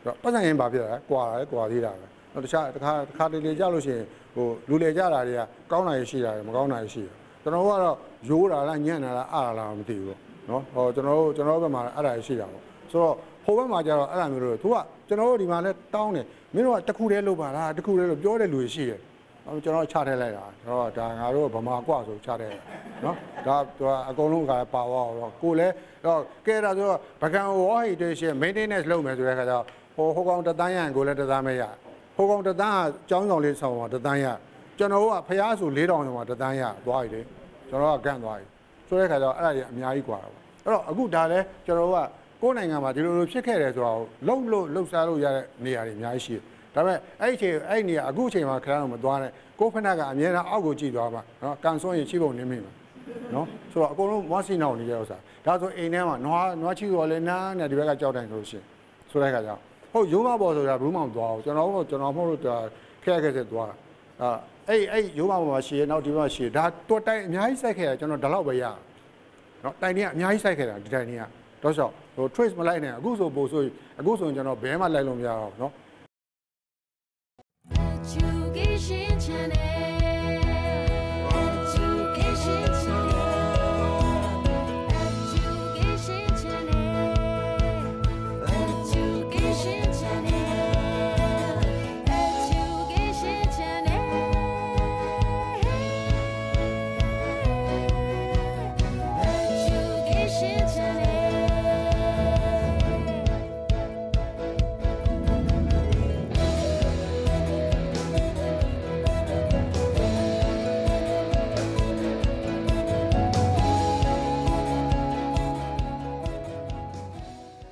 တော့ပတ်စံရင်ဘာဖြစ်လဲကွာတယ်ကွာသေးတာပဲတော့တခြားတစ်ခါတလေကြလို့ရှိရင်ဟိုလူလေကြတာတွေကကောင်းတာရှိတာမကောင်းတာရှိတယ်ကျွန်တော်ကတော့ရိုးတာလားညံ့တာလားအားတာလားမသိဘူးပေါ့နော်ဟောကျွန်တော်ဘက်မှာအဲ့ဒါရှိတာပေါ့ဆိုတော့ဟိုဘက်မှာကျတော့အဲ့ဒါမျိုးလို့သူကကျွန်တော်တို့ဒီမှာလဲတောင်းတယ်မင်းတို့ကတခုတည်းလုပ်ပါလားတခုတည်းလို့ပြောတဲ့လူတွေရှိတယ်ကျွန်တော်ချထည့်လိုက်တာတော့ဒါငါတို့ဗမာကွဆိုချထည့်နော်ဒါသူကအကုန်လုံးကပါသွားတော့ကိုလည်းတော့ကဲတာဆိုတော့ဗကန် World Heritage maintenance လုပ်မယ်ဆိုတဲ့ခါကျတော့ဟိုကောင်တန်းရရင်ကိုလည်းတန်းမရဟိုကောင်တန်းကကျောင်းဆောင်လေးဆောင်ပါတန်းရကျွန်တော်တို့ကဖျားဆို4000ကျော်မှာတန်းရသွားပြီလေကျွန်တော်ကဂန့်သွားပြီဆိုတဲ့ခါကျတော့အဲ့ဒါကြီးအများကြီးกว่าတော့အဲ့တော့အခုဒါလဲကျွန်တော်တို့ကကိုယ်နိုင်ငံမှာဒီလိုဖြစ်ခဲ့တယ်ဆိုတော့လှုပ်ရှားလို့ရတဲ့နေရာတွေအများကြီးရှိတယ်ဒါပေမဲ့အဲ့နေရာအခုအချိန်မှာခဏတော့မသွားနဲ့ကိုဖက်နာကအမြဲတမ်းအောက်ကိုကြည့်သွားပါနော်ကန်စွန်းရင်ချိပုံနေမိမှာနော်ဆိုတော့အကုန်လုံးမွားစီနောင်နေကြဥစ္စာဒါဆိုအိမ်ထဲမှာနွားချီတော်လဲနားနဲ့ဒီဘက်ကကြောက်တိုင်ဆိုလို့ရှိရင်ဆိုတဲ့ခါကျတော့ဟုတ်ရိုးမပေါ်ဆိုတာဘူးမှမသွားဘူးကျွန်တော်မဟုတ်လို့ခဲစစ်သွားတာအဲ့ရိုးမပေါ်မှာရှည်နောက်ဒီဘက်ရှည်ဒါတော့တိုင်အများကြီးစိုက်ခဲ့တာကျွန်တော်ဒါတော့ပဲရနော်တိုင်တွေကအများကြီးစိုက်ခဲ့တာဒီတိုင်တွေကတော့ဆိုဟို trace မလိုက်နဲ့အခုဆိုပို့ဆိုအခုဆိုရင်ကျွန်တော်ဘဲမှလိုက်လို့မရတော့ဘူးနော် Education Channel